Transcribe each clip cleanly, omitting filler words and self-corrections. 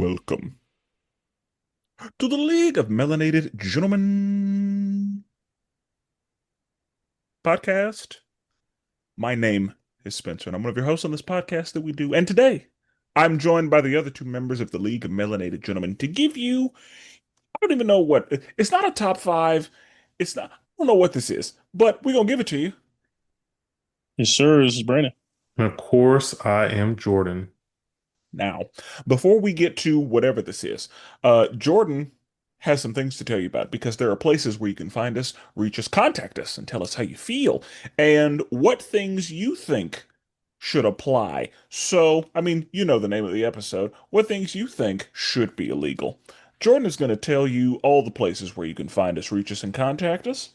Welcome to the League of Melanated Gentlemen podcast. My name is Spencer, and I'm one of your hosts on this podcast that we do. And today, I'm joined by the other two members of the League of Melanated Gentlemen to give you, I don't even know what, it's not a top five. It's not, I don't know what this is, but we're going to give it to you. Yes, sir. This is Brandon. And of course, I am Jordan. Now, before we get to whatever this is, Jordan has some things to tell you about because there are places where you can find us, reach us, contact us, and tell us how you feel and what things you think should apply. So, I mean, you know the name of the episode. What things you think should be illegal. Jordan is going to tell you all the places where you can find us, reach us, and contact us.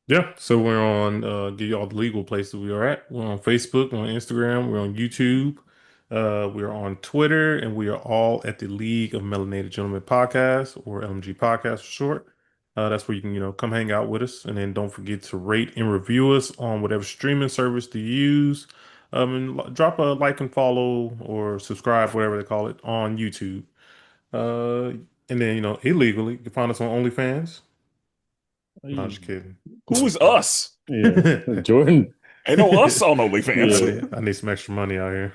Yeah, so we're on give you all the legal places we are at. We're on Facebook, we're on Instagram, we're on YouTube, we're on Twitter, and we are all at the League of Melanated Gentlemen podcast, or LMG podcast for short. That's where you can, come hang out with us. And then don't forget to rate and review us on whatever streaming service you use. And drop a like and follow or subscribe, whatever they call it, on YouTube. Uh, and then, illegally, you can find us on OnlyFans. No, just kidding. Who is us? Yeah, Jordan. Ain't no us on I OnlyFans. Yeah. need, I need some extra money out here.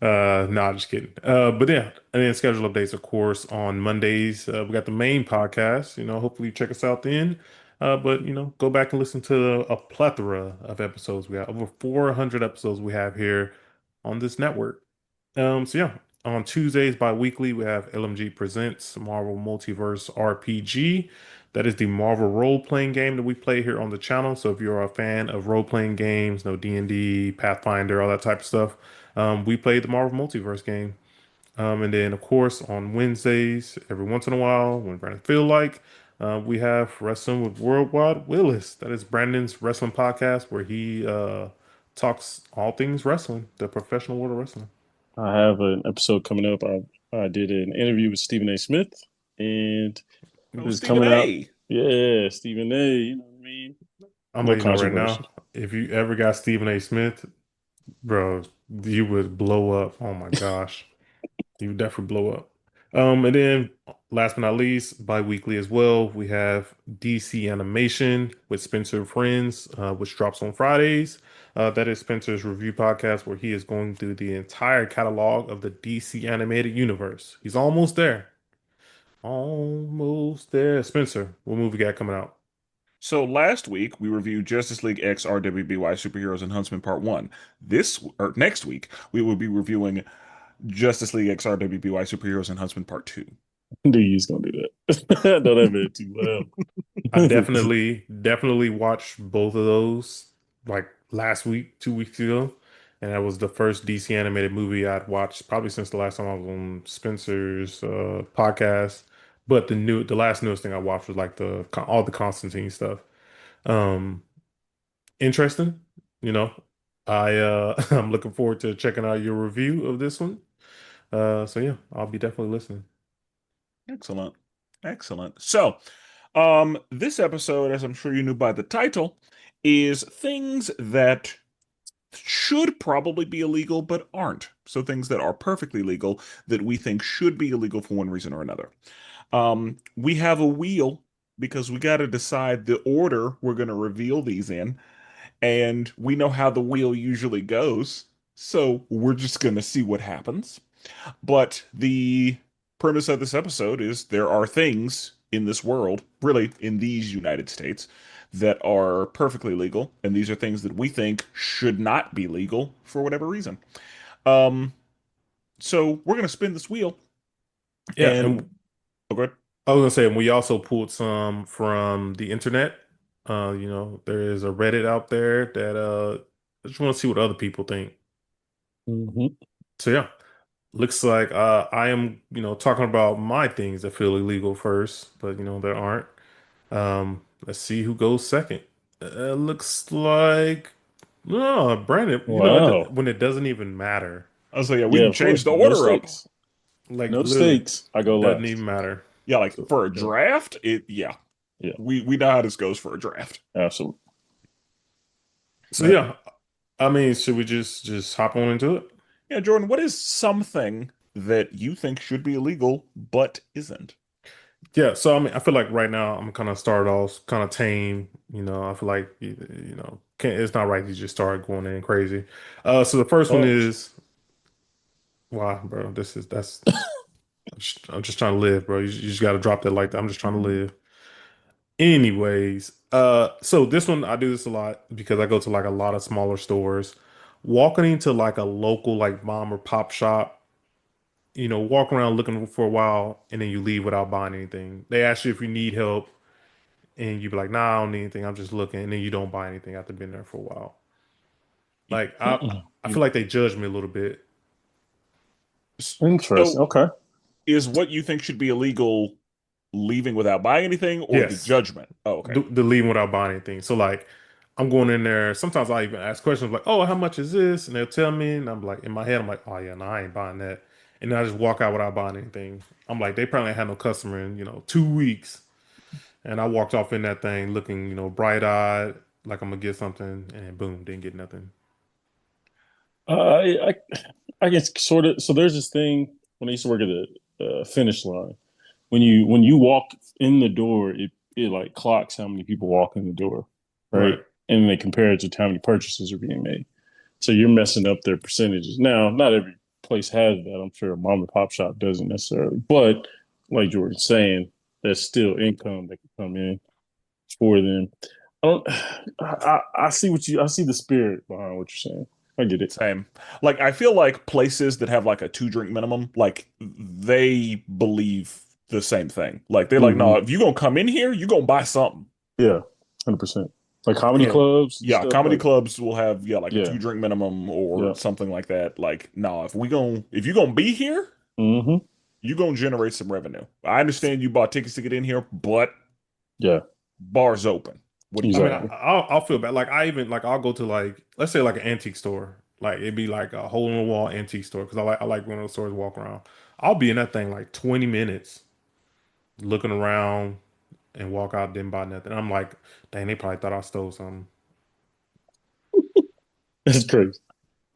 No, just kidding. But yeah, and then schedule updates, of course, on Mondays. We got the main podcast. Hopefully you check us out then. But go back and listen to a plethora of episodes. We got over 400 episodes we have here on this network. So yeah, on Tuesdays bi-weekly, we have LMG Presents Marvel Multiverse RPG. That is the Marvel role-playing game that we play here on the channel. So if you're a fan of role-playing games, no D&D, Pathfinder, all that type of stuff, we play the Marvel Multiverse game. And then, of course, on Wednesdays, every once in a while, when Brandon feel like, we have Wrestling with Worldwide Willis. That is Brandon's wrestling podcast where he talks all things wrestling, the professional world of wrestling. I have an episode coming up. I did an interview with Stephen A. Smith, and Oh, it's Stephen coming out. A. Yeah, Stephen A. You know what I mean? I'm A little letting you know right now, controversial. if you ever got Stephen A. Smith, bro, you would blow up. Oh my gosh. You would definitely blow up. And then last but not least, bi-weekly as well, we have DC Animation with Spencer Friends, which drops on Fridays. That is Spencer's review podcast where he is going through the entire catalog of the DC animated universe. He's almost there. Almost there. Spencer, what movie got coming out? So last week we reviewed Justice League X RWBY Superheroes and Huntsman Part 1. This or next week we will be reviewing Justice League X RWBY Superheroes and Huntsman Part 2. I knew you was gonna do that. I know that man too I well. definitely watched both of those like last week, 2 weeks ago. And that was the first DC animated movie I'd watched probably since the last time I was on Spencer's podcast. But the last newest thing I watched was like all the Constantine stuff. Um, Interesting, you know. I'm looking forward to checking out your review of this one. So yeah, I'll be definitely listening. Excellent. Excellent. So, this episode, as I'm sure you knew by the title, is things that should probably be illegal but aren't. So things that are perfectly legal that we think should be illegal for one reason or another. We have a wheel because we got to decide the order we're going to reveal these in, and we know how the wheel usually goes. So we're just going to see what happens. But the premise of this episode is there are things in this world, really in these United States, that are perfectly legal, and these are things that we think should not be legal for whatever reason. Um, so we're gonna spin this wheel, Yeah, and and oh, go ahead. I was gonna say, and we also pulled some from the internet. There is a Reddit out there that I just want to see what other people think. hmm So yeah, looks like I am, talking about my things that feel illegal first, but there aren't. Let's see who goes second. Looks like Brandon. Wow. When it doesn't even matter, I was like, yeah, we Yeah, can of change course. the No order up. stakes. like No literally stakes. I go doesn't even last. Yeah, matter. yeah, like So for a yeah, draft, yeah, yeah, we know how this goes for a draft. absolutely. So Right. yeah, I mean, should we just hop on into it? Yeah, Jordan, what is something? that you think should be illegal but isn't? Yeah, so I mean, I feel like right now I'm kind of started off kind of tame. I feel like it's not right to just start going in crazy. So the first one Pause. is wow, bro. That's I'm just trying to live, bro. You just got to drop that like that. I'm just trying to live. Anyways, so this one I do this a lot because I go to like a lot of smaller stores. Walking into like a local like mom or pop shop, walk around looking for a while and then you leave without buying anything. They ask you if you need help and you be like, nah, I don't need anything. I'm just looking, and then you don't buy anything after being there for a while. Like I feel like they judge me a little bit. Interesting. So, Okay. is what you think should be illegal leaving without buying anything or the Yes, judgment? Oh, okay. the leaving without buying anything. So like, I'm going in there. Sometimes I even ask questions like, "Oh, how much is this?" And they'll tell me, and I'm like, in my head, I'm like, "Oh yeah, no, I ain't buying that." And then I just walk out without buying anything. I'm like, they probably ain't had no customer in 2 weeks, and I walked off in that thing looking bright eyed, like I'm gonna get something, and boom, didn't get nothing. I guess sort of. So there's this thing when I used to work at the finish line. When you walk in the door, it like clocks how many people walk in the door, right? Right. And they compare it to how many purchases are being made. So you're messing up their percentages. Now, not every place has that. I'm sure a mom and pop shop doesn't necessarily, but like Jordan's saying, there's still income that can come in for them. I don't. I see I see the spirit behind what you're saying. I get it. Same. Like I feel like places that have like a two drink minimum, like they believe the same thing. Like they're like, no, Hmm. if you gonna come in here, you gonna buy something. Yeah, 100%. Like comedy Yeah. clubs and Yeah, stuff. comedy Like, clubs will have like a yeah, two drink minimum or yeah. something like that. Like, no, if you gonna be here, Hmm. you gonna generate some revenue. I understand you bought tickets to get in here, but Yeah, bars open. What do you I mean, think? exactly. I'll feel bad. Like I even like I'll go to like let's say like an antique store. Like it'd be like a hole in the wall antique store because I like one of those stores to walk around. I'll be in that thing like 20 minutes looking around and walk out, didn't buy nothing. I'm like, dang, they probably thought I stole something. It's crazy.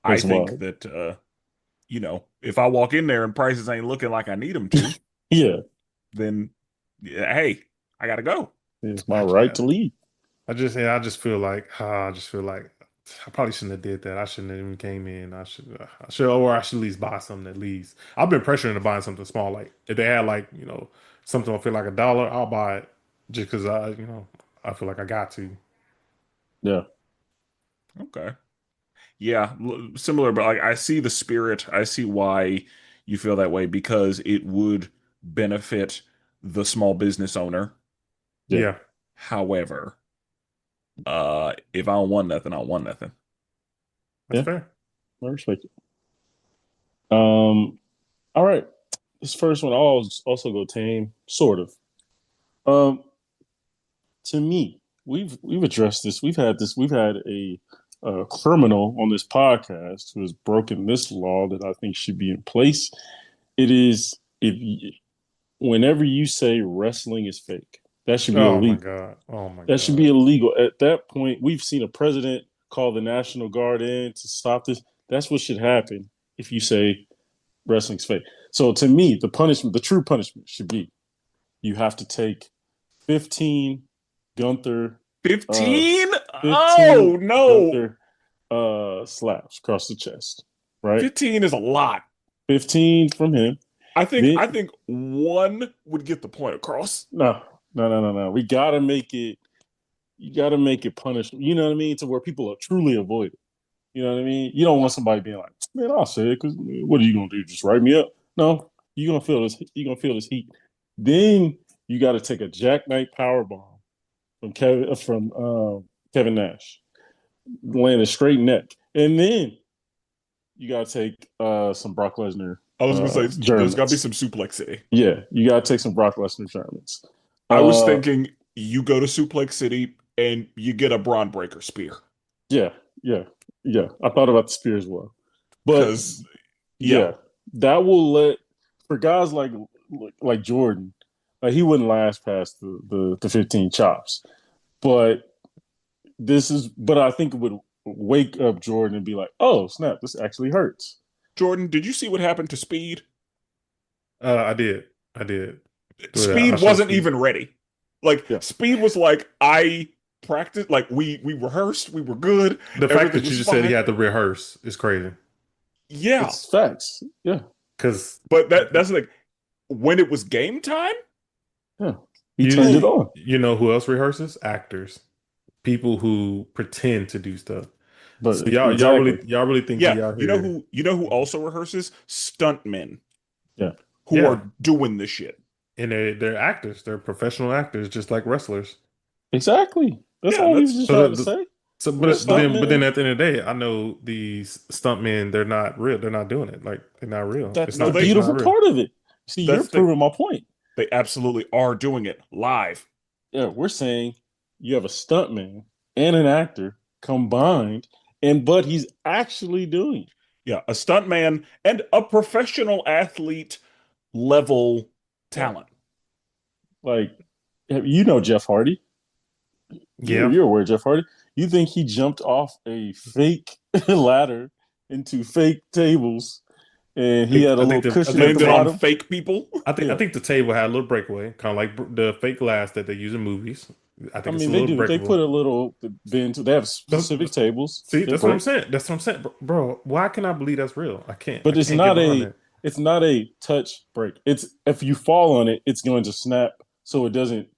I That's think wild. that if I walk in there and prices ain't looking like I need them to, Yeah, then yeah, hey, I gotta go. it's my I, right to leave. I just feel like I just feel like I probably shouldn't have did that. I shouldn't have even came in. Or I should at least buy something at least. I've been pressuring to buy something small. Like if they had like something I feel like $1, I'll buy it just because I feel like I got to. Yeah, Okay. Yeah, similar, but like I see the spirit. I see why you feel that way because it would benefit the small business owner. yeah, Yeah, However, if I don't want nothing, I don't want nothing. that's yeah. fair. I respect it. All right. This first one, I'll also go tame, sort of. Um, to me, we've addressed this. We've had a criminal on this podcast who has broken this law that I think should be in place. It is whenever you say wrestling is fake, that should be Oh my illegal. God. Oh my That should be God. illegal. At that point, we've seen a president call the National Guard in to stop this. That's what should happen if you say wrestling's fake. So to me, the true punishment should be you have to take 15 Gunther, uh, 15? 15 Oh no. Gunther slaps across the chest, right? 15 is a lot. 15 from him. I think Then I think one would get the point across. no, no, no, no, no. We gotta make it. You gotta make it punishable. You know what I mean? To where people are truly avoid it. You know what I mean? You don't want somebody being like, "Man, I'll say it because what are you gonna do? Just write me up?" No, you're gonna feel this. You're gonna feel this heat. Then you got to take a jackknife power bomb from Kevin Nash, land a straight neck, and then you got to take some Brock Lesnar I was gonna say there's got to be Germans. some Suplex City. Yeah, you got to take some Brock Lesnar Germans. I was Uh, thinking you go to Suplex City and you get a Braun Breaker spear yeah, yeah, yeah. I thought about the spear as well, but because yeah, yeah, that will let for guys like Jordan, like he wouldn't last past the 15 chops. But but I think it would wake up Jordan and be like, oh snap, this actually hurts. Jordan, did you see what happened to Speed? I did. I did. I Speed showed wasn't Speed. even ready. Like Yeah, Speed was like, I practiced, like we rehearsed, we were good, The fact everything that you was just said he fine. had to rehearse is crazy. Yeah, it's facts. Yeah, Because but that's like when it was game time. yeah. He turned it you on. you know who else rehearses? Actors, people who pretend to do stuff. So But y'all exactly. really think Yeah, he out here? you know who also rehearses? Stuntmen Yeah, who Yeah, are doing this shit. and they're actors. They're professional actors, just like wrestlers. exactly. That's Yeah, all he was that's just So trying to say. We're but then stuntmen. at the end of the day, I know these stuntmen. They're not real. They're not doing it. Like they're not real. That's It's no, the not. they It's not beautiful real. part of it. See, you're that's the proving my point. they absolutely are doing it live. Yeah, we're saying you have a stuntman and an actor combined, and but he's actually doing it. Yeah, a stuntman and a professional athlete level Yeah, talent. like you know Jeff Hardy. Yeah. You're aware of Jeff Hardy. You think he jumped off a fake ladder into fake tables, and he had a little I cushion think at the Landed on bottom? fake people. I Yeah, think the table had a little breakaway, kind of like the fake glass that they use in movies. I I think it's a mean they little do. They breakable. put a little bend. They have specific tables. See, They that's what I'm break, saying. That's what I'm saying, bro. Why can I believe that's real? I can't. I but can't get behind that. it's not a touch break. It's if you fall on it, it's going to snap so it doesn't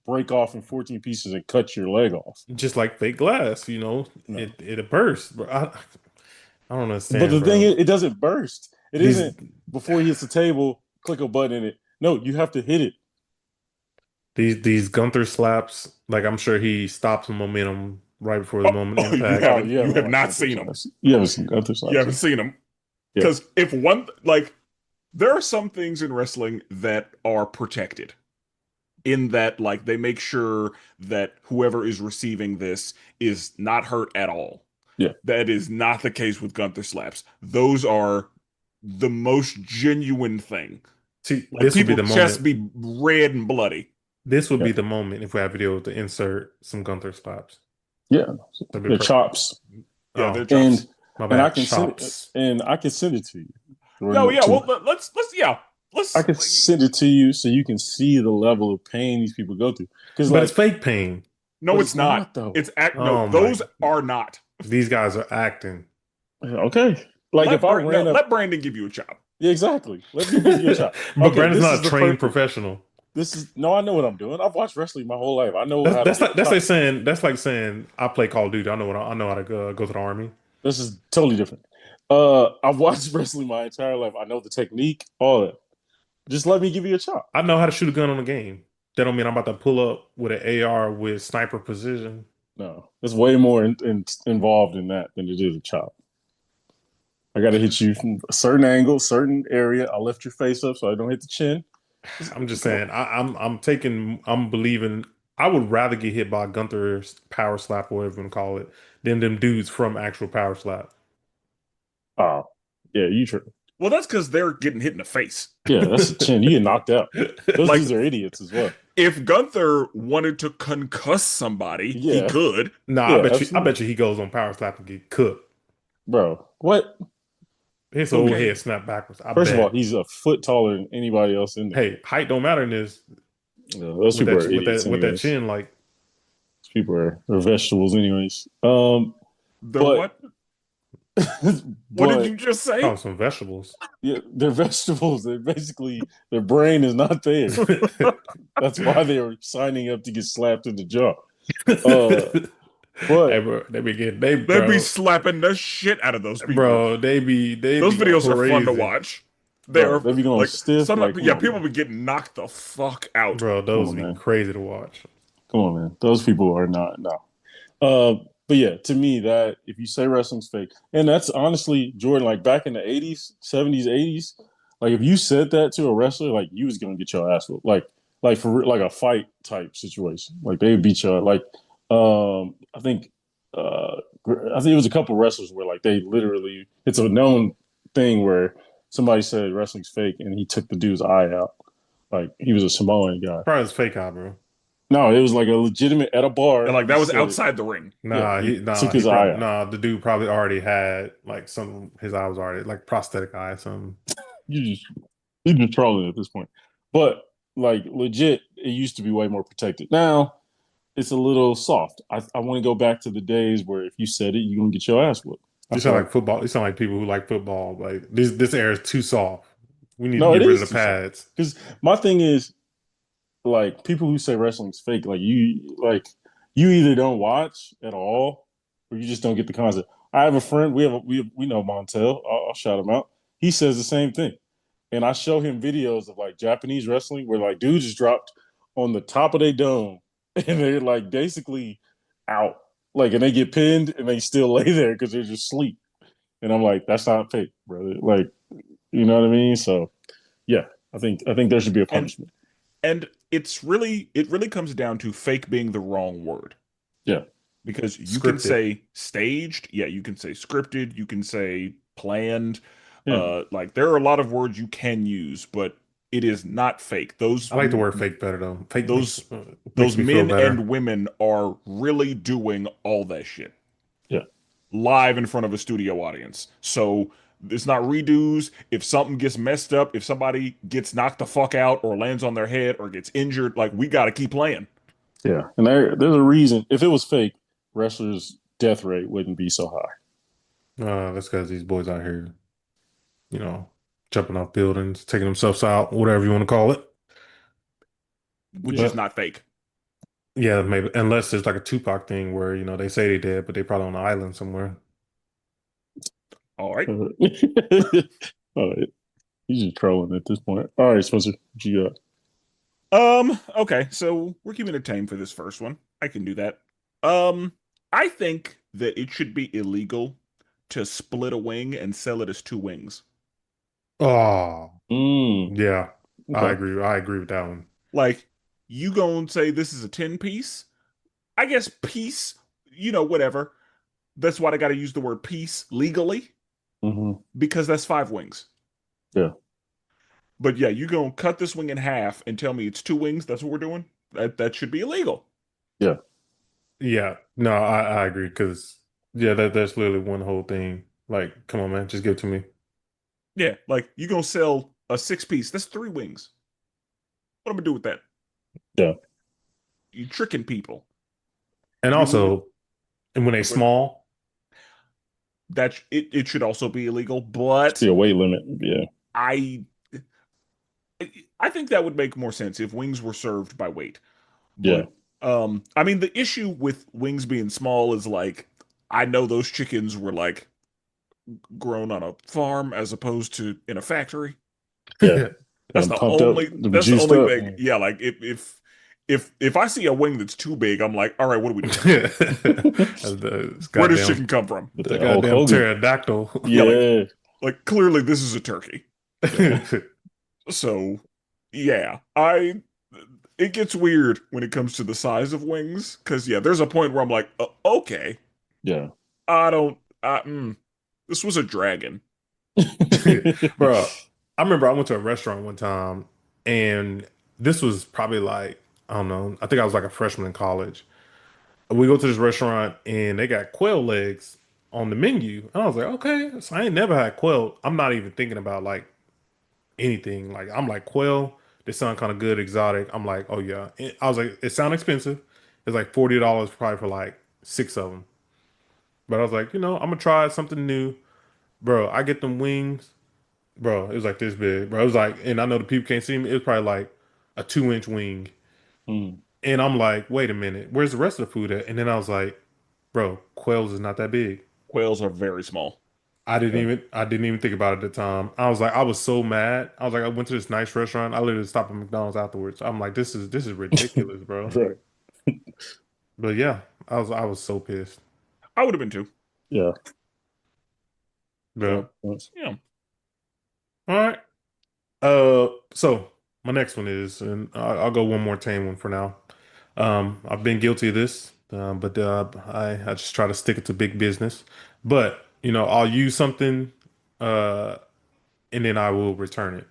break off in 14 pieces and cut your leg off. Just like fake glass, No. it bursts. Bro. I don't But understand, the thing bro. is, it doesn't burst. It These isn't before he hits the table, click a button in it. No, you have to hit it. these Gunther slaps, like I'm sure he stops the momentum right before the Oh, moment oh, impact. Oh, you you haven't have watched not Gunther seen them. Slaps. You haven't seen Gunther You Slaps. haven't seen them. Yeah. Because if one like there are some things in wrestling that are protected in that like they make sure that whoever is receiving this is not hurt at all. Yeah. That is not the case with Gunther slaps. Those are the most genuine thing. See, Like this would be people the chest moment. be red and bloody. This would Yeah. be the moment if we have video to insert some Gunther slaps. Yeah. That'd be The perfect. chops. Yeah, Oh, they're And chops. my and I bad. can send it Chops. and I can send it to you. No, yeah, To, well let's yeah. I Let's can send it to you so you can see the level of pain these people go through. Because But it's like, fake pain. no, but it's it's not. not though. It's act no, Oh my. those are not. These guys are acting. Okay. Like if I ran up, Let Brandon give you a chop. yeah, exactly. Let me give you a shot. But Okay, Brandon's this not is a the trained perfect. professional. This is no, I know what I'm doing. I've watched wrestling my whole life. I know how to That's get like chopped. saying I play Call of Duty. I know how to go to the army. This is totally different. I've watched wrestling my entire life. I know the technique, all that. Just let me give you a chop. I know how to shoot a gun on a game. That don't mean I'm about to pull up with an AR with sniper precision. No, there's way more involved in that than it is a chop. I got to hit you from a certain angle, certain area. I'll lift your face up so I don't hit the chin. I'm just Come on. saying. I'm believing. I would rather get hit by Gunther's power slap or whatever you want to call it than them dudes from actual power slap. Oh, yeah, you true. Well, that's because they're getting hit in the face. Yeah, that's the chin. You get knocked out. Those Like dudes are idiots as well. if Gunther wanted to concuss somebody, he Yeah, could. No, yeah, I absolutely. bet you he goes on power slap and get cooked. Bro, what? His whole Okay. head snap backwards. I First of all, bet. he's a foot taller than anybody else in there. Hey, height don't matter in this Those people are idiots, with that anyways. chin. Like, Those people are vegetables, anyways. The But what? What did but you just say? oh, some vegetables. yeah, they're vegetables. They're basically their brain is not there. That's why they were signing up to get slapped in the jaw. Hey, But bro, They'd be slapping the shit out of those people. bro, they Those be going videos are fun to crazy. watch. bro, They're they be going like stiff. some Like, come yeah, on, people man. be getting knocked the fuck out. Bro, Come those on, be man. crazy to watch. Come on, man. Those people are not no. But yeah, to me, that if you say wrestling's fake, and that's honestly Jordan, like back in the 80s, 70s, 80s, like if you said that to a wrestler, like you was gonna get your ass whooped. Like for like a fight type situation. Like they would beat you up. Like I think it was a couple wrestlers where like they literally it's a known thing where somebody said wrestling's fake and he took the dude's eye out. Like he was a Samoan guy. Probably it's fake out, bro. No, it was like a legitimate at a bar. And like He that was said it. outside the ring. Yeah, he took He his eye probably out. the dude probably already had like some his eye was already like prosthetic eye, some You just He's just trolling at this point. But like legit, it used to be way more protected. Now it's a little soft. I want to go back to the days where if you said it, you're gonna get your ass whooped. I You feel sound like like football. You sound like people who like football. Like this air is too soft. We need to no, it get rid of is the too soft. pads. Because my thing is like people who say wrestling's fake, you either don't watch at all or you just don't get the concept. I have a friend, we know Montel. I'll shout him out. He says the same thing. And I show him videos of like Japanese wrestling where like dudes just dropped on the top of their dome and they're like basically out. Like and they get pinned and they still lay there because they're just asleep. And I'm like, that's not fake, brother. Like, you know what I mean? So yeah, I think there should be a And punishment. it really comes down to fake being the wrong word. Yeah. Because you can Scripted. say staged, yeah, you can say scripted, you can say planned. Yeah. Like there are a lot of words you can use, but it is not fake. I like the word fake better though. Fake Those makes those me feel men better. and women are really doing all that shit Yeah. live in front of a studio audience. So it's not redos. If something gets messed up, if somebody gets knocked the fuck out or lands on their head or gets injured, like we got to keep playing. Yeah. And there's a reason. If it was fake, wrestlers' death rate wouldn't be so high. That's because these boys out here, you know, jumping off buildings, taking themselves out, whatever you want to call it. Which Yeah. is But not fake. yeah, maybe unless there's like a Tupac thing where, they say they did, but they probably on an island somewhere. All right. All right. He's just trolling at this point. All right, Spencer, what you got? Okay, so we're keeping it tame for this first one. I can do that. Um, I think that it should be illegal to split a wing and sell it as two wings. Oh, Mm, yeah. I okay. agree. I agree with that one. Like, you gonna say this is a 10 piece? I guess piece, whatever. That's why they gotta use the word piece legally, Hmm. because that's five wings. Yeah. But yeah, you gonna cut this wing in half and tell me it's two wings, that's what we're doing? That should be illegal. Yeah. Yeah. No, I agree because yeah, that's literally one whole thing. Like, come on, man, just give it to me. Yeah, like you gonna sell a six piece, that's three wings. What am I gonna do with that? Yeah. You tricking people. And You're literally also, and when they small, it should also be illegal, Should but be a weight limit. Yeah. I I think that would make more sense if wings were served by weight. Yeah. But I mean the issue with wings being small is like I know those chickens were like grown on a farm as opposed to in a factory. Yeah. Got That's them the pumped up, only them that's the juiced only up. thing. Yeah, like if I see a wing that's too big, I'm like, all right, what are we doing? this Where does goddamn chicken come from? the Hulk goddamn Hogan. pterodactyl. Yeah, Yeah. like clearly this is a turkey. Yeah. So yeah, I it gets weird when it comes to the size of wings because yeah, there's a point where I'm like, okay, Yeah. I don't, this was a dragon. Bro, I remember I went to a restaurant one time and this was probably like, I don't know, I think I was like a freshman in college. We go to this restaurant and they got quail legs on the menu. And I was like, okay, so I ain't never had quail. I'm not even thinking about like anything. Like, I'm like, quail, they sound kind of good, exotic. I'm like, oh yeah. And I was like, it sound expensive. It's like $40 probably for like six of them. But I was like, I'm gonna try something new. Bro, I get them wings. Bro, it was like this big. Bro, it was like, and I know the people can't see me. It was probably like a 2-inch wing. Mm. And I'm like, wait a minute, where's the rest of the food at? And then I was like, bro, quails is not that big. Quails are very small. Yeah. I didn't even think about it at the time. I was like, I was so mad. I was like, I went to this nice restaurant. I literally stopped at McDonald's afterwards. I'm like, this is ridiculous, bro. Right. But yeah, I was so pissed. I would have been too. Yeah. Yeah. So yeah, All right. So my next one is, and I'll go one more tame one for now. I've been guilty of this, but I just try to stick it to big business. But I'll use something, uh, and then I will return it.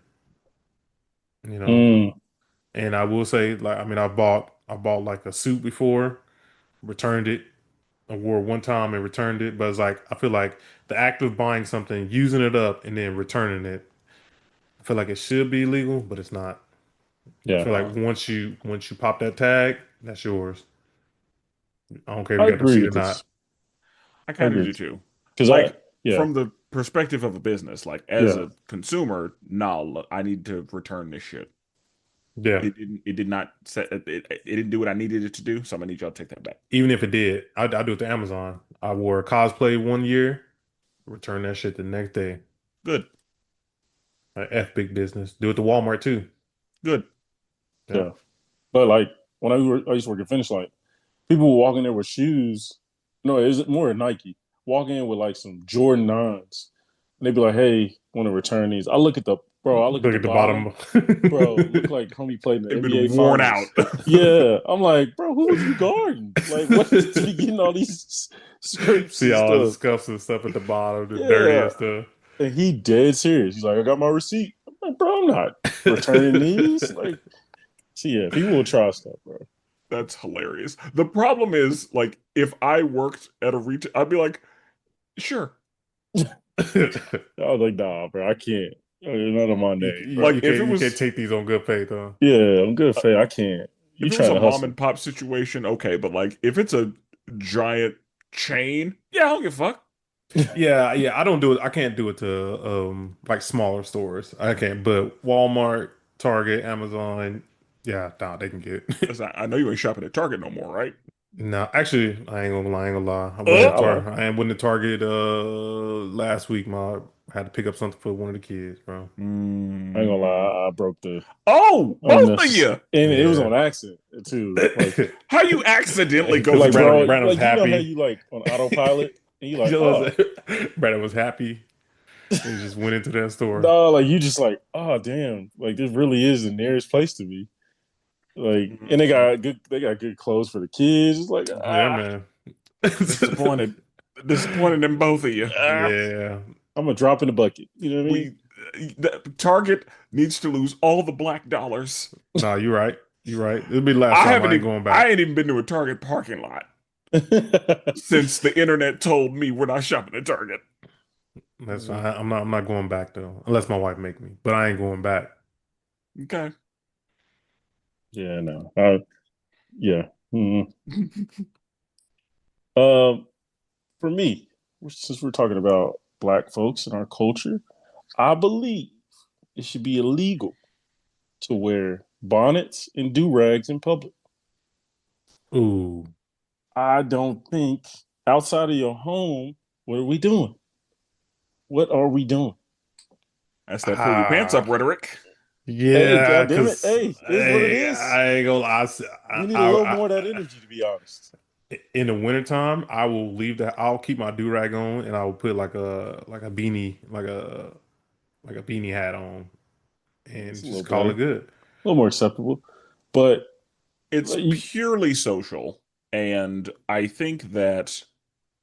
You know, Mm. and I will say, like, I mean, I bought like a suit before, returned it. I wore it one time and returned it, but it's like I feel like the act of buying something, using it up, and then returning it I feel like it should be legal, but it's not. I Yeah, feel like once you pop that tag, that's yours. I don't care if I you got the agree receipt or with this. not. I I kind of agree do with too. because Like yeah, from the perspective of a business, like as yeah, a consumer, no, look, I need to return this shit. Yeah. It did not set it didn't do what I needed it to do, so I'm gonna need y'all to take that back. Even if it did, I do it to Amazon. I wore a cosplay one year, return that shit the next day. Good, F big business. Do it to Walmart too. good. Yeah. yeah. But like when I used to work at Finish Line, people were walking there with shoes. No, it was more Nike. Walking in with like some Jordan 9s. And they'd be like, hey, want to return these. I look at Look the at the bottom, bottom. bro, look like homie played in the They've NBA been worn out. finals. Yeah. I'm like, bro, who was you guarding? Like, what to be getting all these scrapes See and all the stuff? scuffs and stuff at the bottom, the dirty Yeah. and stuff. And he dead serious. He's like, I got my receipt. I'm like, bro, I'm not returning these. Like, see, yeah, people will try stuff, bro. That's hilarious. The problem is, like, if I worked at a retail, I'd be like, sure. I was like, nah, bro, I can't. Not on my name, bro. Like, if it You can't was take these on good faith, huh? Yeah, I'm good, Faye. I can't. You if it was trying a to mom hustle? and pop situation, okay, but like if it's a giant chain, yeah, I don't give a fuck. Yeah, I don't do it. I can't do it to like smaller stores. I can't, but Walmart, Target, Amazon, yeah, nah, they can get. Listen, I know you ain't shopping at Target no more, right? No, actually, I ain't gonna lie. Yeah, I like. I went to Target last week. I had to pick up something for one of the kids, bro. I ain't gonna Mm. lie. I broke the Oh, both of unnecessary, you. and it was Yeah. on accident too. Like, How you accidentally go Because like, through bro, that? Brandon was like you know how happy. you like on autopilot, and you like, You know, oh Brandon was happy. He just went into that store. no, like you just like, oh damn, like this really is the nearest place to me. Like, and Mm. they got good clothes for the kids. It's like, Yeah, man. Disappointed. Disappointed in both of you. ah, Yeah. I'm gonna drop in the bucket. You know what I mean? Target needs to lose all the black dollars. No, you're right. You're right. It'll be the last time. I ain't going I back. ain't even been to a Target parking lot since the internet told me we're not shopping at Target. That's fine. I'm not going back though, unless my wife make me. But I ain't going back. Okay. Yeah, no. Yeah. Mhm. Um, for me, since we're talking about black folks and our culture, I believe it should be illegal to wear bonnets and do rags in public. Ooh. I don't think outside of your home, what are we doing? What are we doing? That's that pull your pants up Ah. rhetoric. Hey, Yeah, God damn it. cause Hey, it is what it hey, is. I ain't gonna lie. We need a little more of that energy, to be honest. In the wintertime, I will leave that. I'll keep my do rag on, and I will put like a beanie, like a beanie hat on, It's and a little just call better, it good. a little more acceptable. But It's you, purely social. And I think that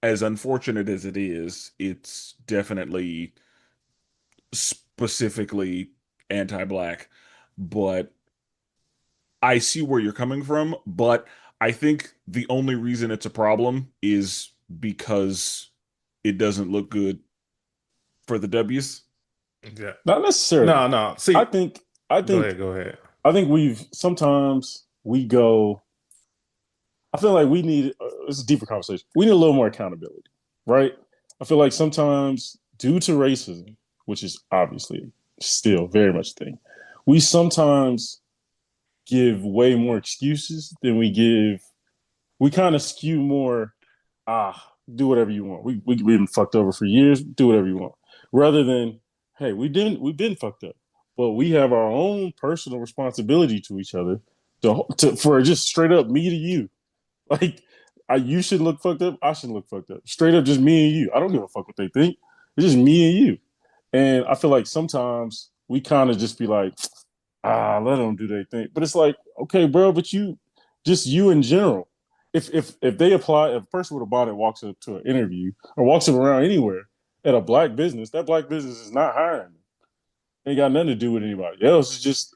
as unfortunate as it is, it's definitely specifically anti-black. But I see where you're coming from. But I think the only reason it's a problem is because it doesn't look good for the W's. Yeah. not necessarily. No, no. I See, think I go think ahead, go ahead. I think we've sometimes we go. I feel like we need. It's a deeper conversation. We need a little more accountability, right? I feel like sometimes, due to racism, which is obviously still very much a thing, we sometimes give way more excuses than we give. We kind of skew more. Do whatever you want. We've been fucked over for years. Do whatever you want, rather than hey, we've been fucked up, but we have our own personal responsibility to each other for just straight up me to you. Like, you should look fucked up. I should look fucked up. Straight up, just me and you. I don't give a fuck what they think. It's just me and you. And I feel like sometimes we kind of just be like, let them do their thing. But it's like, okay, bro, but just you in general. If they apply, if a person with a bonnet walks up to an interview or walks up around anywhere at a black business, that black business is not hiring. Ain't got nothing to do with anybody else. It's just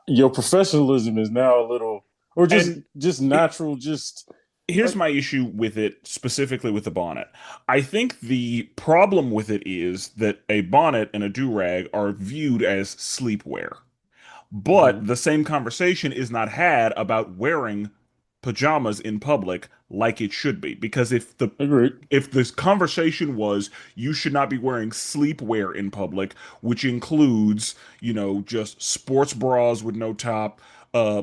your professionalism is now a little, or And just it, natural, just. here's Like, my issue with it, specifically with the bonnet. I think the problem with it is that a bonnet and a do-rag are viewed as sleepwear. But mhm. the same conversation is not had about wearing pajamas in public like it should be. Because Agreed. if this conversation was you should not be wearing sleepwear in public, which includes, just sports bras with no top,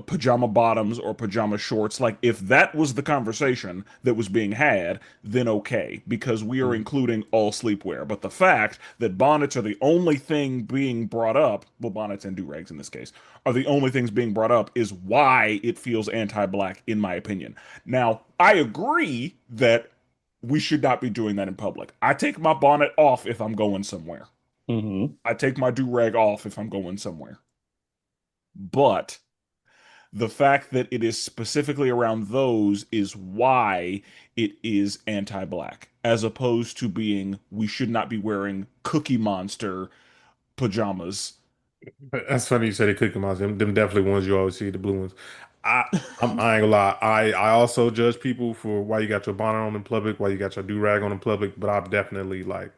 pajama bottoms or pajama shorts, like if that was the conversation that was being had, then okay, because we are Mm, including all sleepwear. But the fact that bonnets are the only thing being brought up, well, bonnets and do-rags in this case, are the only things being brought up is why it feels anti-black, in my opinion. Now, I agree that we should not be doing that in public. I take my bonnet off if I'm going somewhere. mhm. I take my do rag off if I'm going somewhere. But the fact that it is specifically around those is why it is anti black, as opposed to being we should not be wearing Cookie Monster pajamas. That's funny you said the Cookie Monster. Them definitely ones you always see, the blue ones. I I ain't gonna lie. I also judge people for why you got your bonnet on in public, why you got your do rag on in public. But I've definitely like,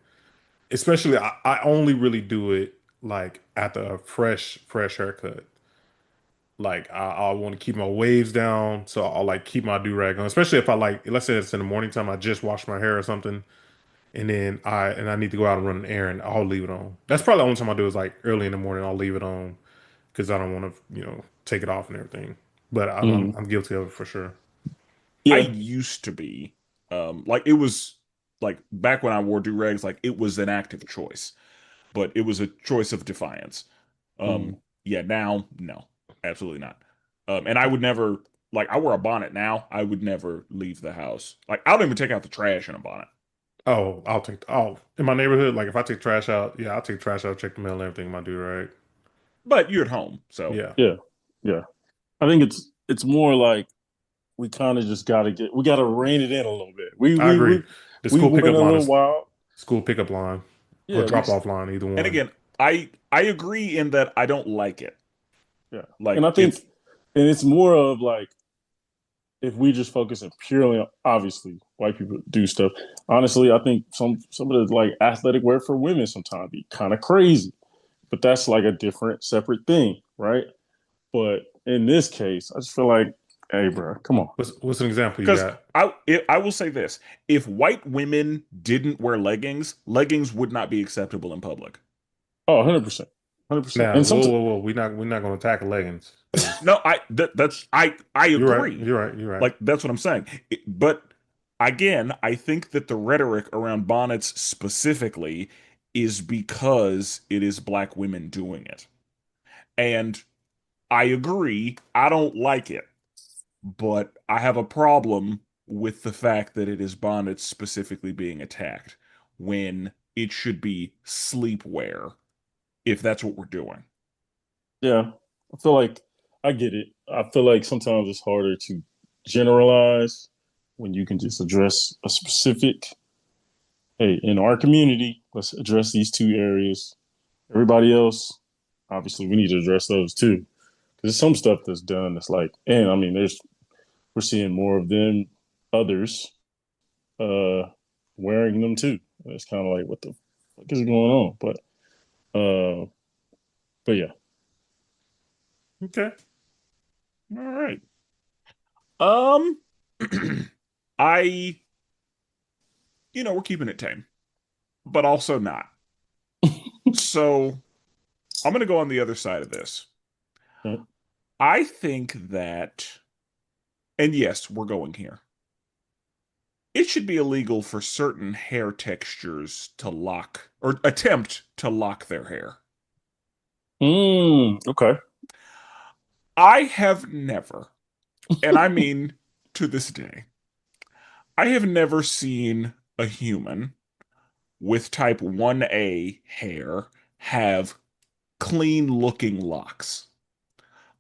especially I only really do it like after a fresh haircut. Like I want to keep my waves down, so I'll like keep my do rag on. Especially if I like, let's say it's in the morning time, I just washed my hair or something, and then I need to go out and run an errand. I'll leave it on. That's probably the only time I do is like early in the morning. I'll leave it on because I don't want to, take it off and everything. But Mhm. I'm guilty of it for sure. I Yeah. used to be, like it was like back when I wore do rags, like it was an active choice, but it was a choice of defiance. Mhm. Yeah, now, no, absolutely not. And I would never, like, I wear a bonnet now. I would never leave the house. Like, I don't even take out the trash in a bonnet. Oh, in my neighborhood, like if I take trash out, yeah, I'll take trash out, check the mail and everything. My do right. But you're at home, so Yeah, Yeah. Yeah. I think it's more like we kind of just we got to rein it in a little bit. We I we agree. we The we school went pickup a line little is wild. school pickup line or Yeah, drop off line, either and one. again, I agree in that I don't like it. yeah. And Like I think it's and it's more of like if we just focus on purely on, obviously white people do stuff. Honestly, I think some of the like athletic wear for women sometimes be kind of crazy, but that's like a different separate thing, right? But in this case, I just feel like, hey, bro, come on. What's an example you because got? I will say this: if white women didn't wear leggings, leggings would not be acceptable in public. Oh, 100%. 100%. Now, And some whoa. We're not going to tackle leggings because No, that's I you're right. agree. You're right. You're right. Like that's what I'm saying. But again, I think that the rhetoric around bonnets specifically is because it is black women doing it. And I agree, I don't like it, but I have a problem with the fact that it is bonnets specifically being attacked when it should be sleepwear if that's what we're doing. yeah, I feel like I get it. I feel like sometimes it's harder to generalize when you can just address a specific, hey, in our community, let's address these two areas. Everybody else, obviously, we need to address those too. Because there's some stuff that's done that's like, and I mean, we're seeing more of them, others, uh, wearing them too. And it's kind of like, what the fuck is going on? Uh, but yeah. Okay. All right. Um I we're keeping it tame, but also not. So I'm going to go on the other side of this. I think that, and yes, we're going here. It should be illegal for certain hair textures to lock or attempt to lock their hair. Okay. I have never, and I mean to this day, I have never seen a human with type 1A hair have clean looking locks.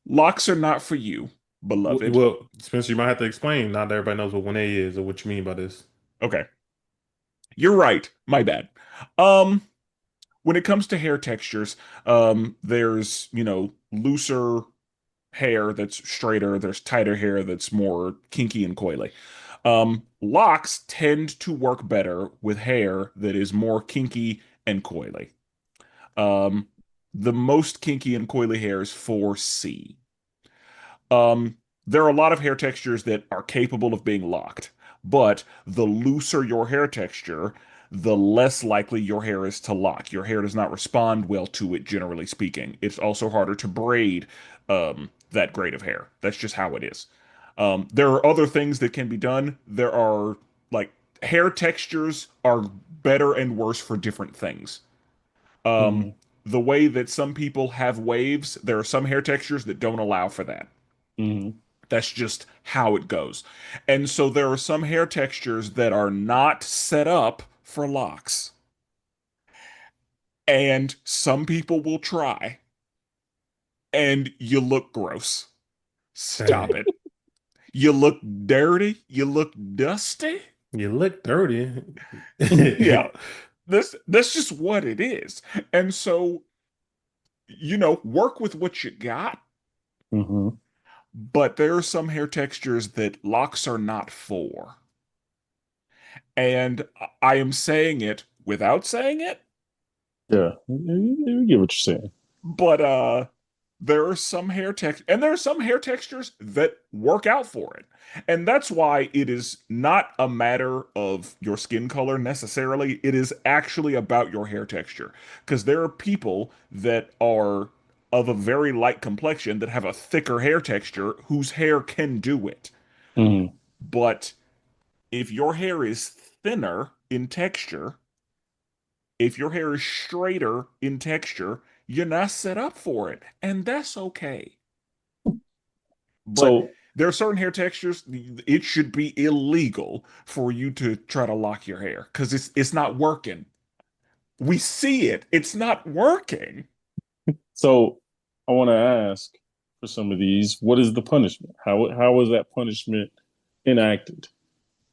Locks are not for you, beloved. Well, Spencer, you might have to explain. Not everybody knows what 1A is or what you mean by this. Okay. You're right. My bad. Um, when it comes to hair textures, there's, looser hair that's straighter, there's tighter hair that's more kinky and coily. Locks tend to work better with hair that is more kinky and coily. Um, the most kinky and coily hair is 4C. Um, there are a lot of hair textures that are capable of being locked, but the looser your hair texture, the less likely your hair is to lock. Your hair does not respond well to it, generally speaking. It's also harder to braid that grade of hair. That's just how it is. There are other things that can be done. There are like hair textures are better and worse for different things. Um, Hmm. the way that some people have waves, there are some hair textures that don't allow for that. Hmm. That's just how it goes. And so there are some hair textures that are not set up for locks. And some people will try, and you look gross. Stop Dang. it. You look dirty. You look dusty. You look dirty. Yeah. That's just what it is. And so, work with what you got, Hmm. but there are some hair textures that locks are not for. And I am saying it without saying it, Yeah, you get what you're saying. but there are some hair textures that work out for it. And that's why it is not a matter of your skin color necessarily. It is actually about your hair texture. Because there are people that are of a very light complexion that have a thicker hair texture whose hair can do it. Hmm. But if your hair is thinner in texture, if your hair is straighter in texture, you're not set up for it. And that's okay. But So, there are certain hair textures, it should be illegal for you to try to lock your hair because it's not working. We see it. It's not working. so I want to ask for some of these. What is the punishment? How is that punishment enacted?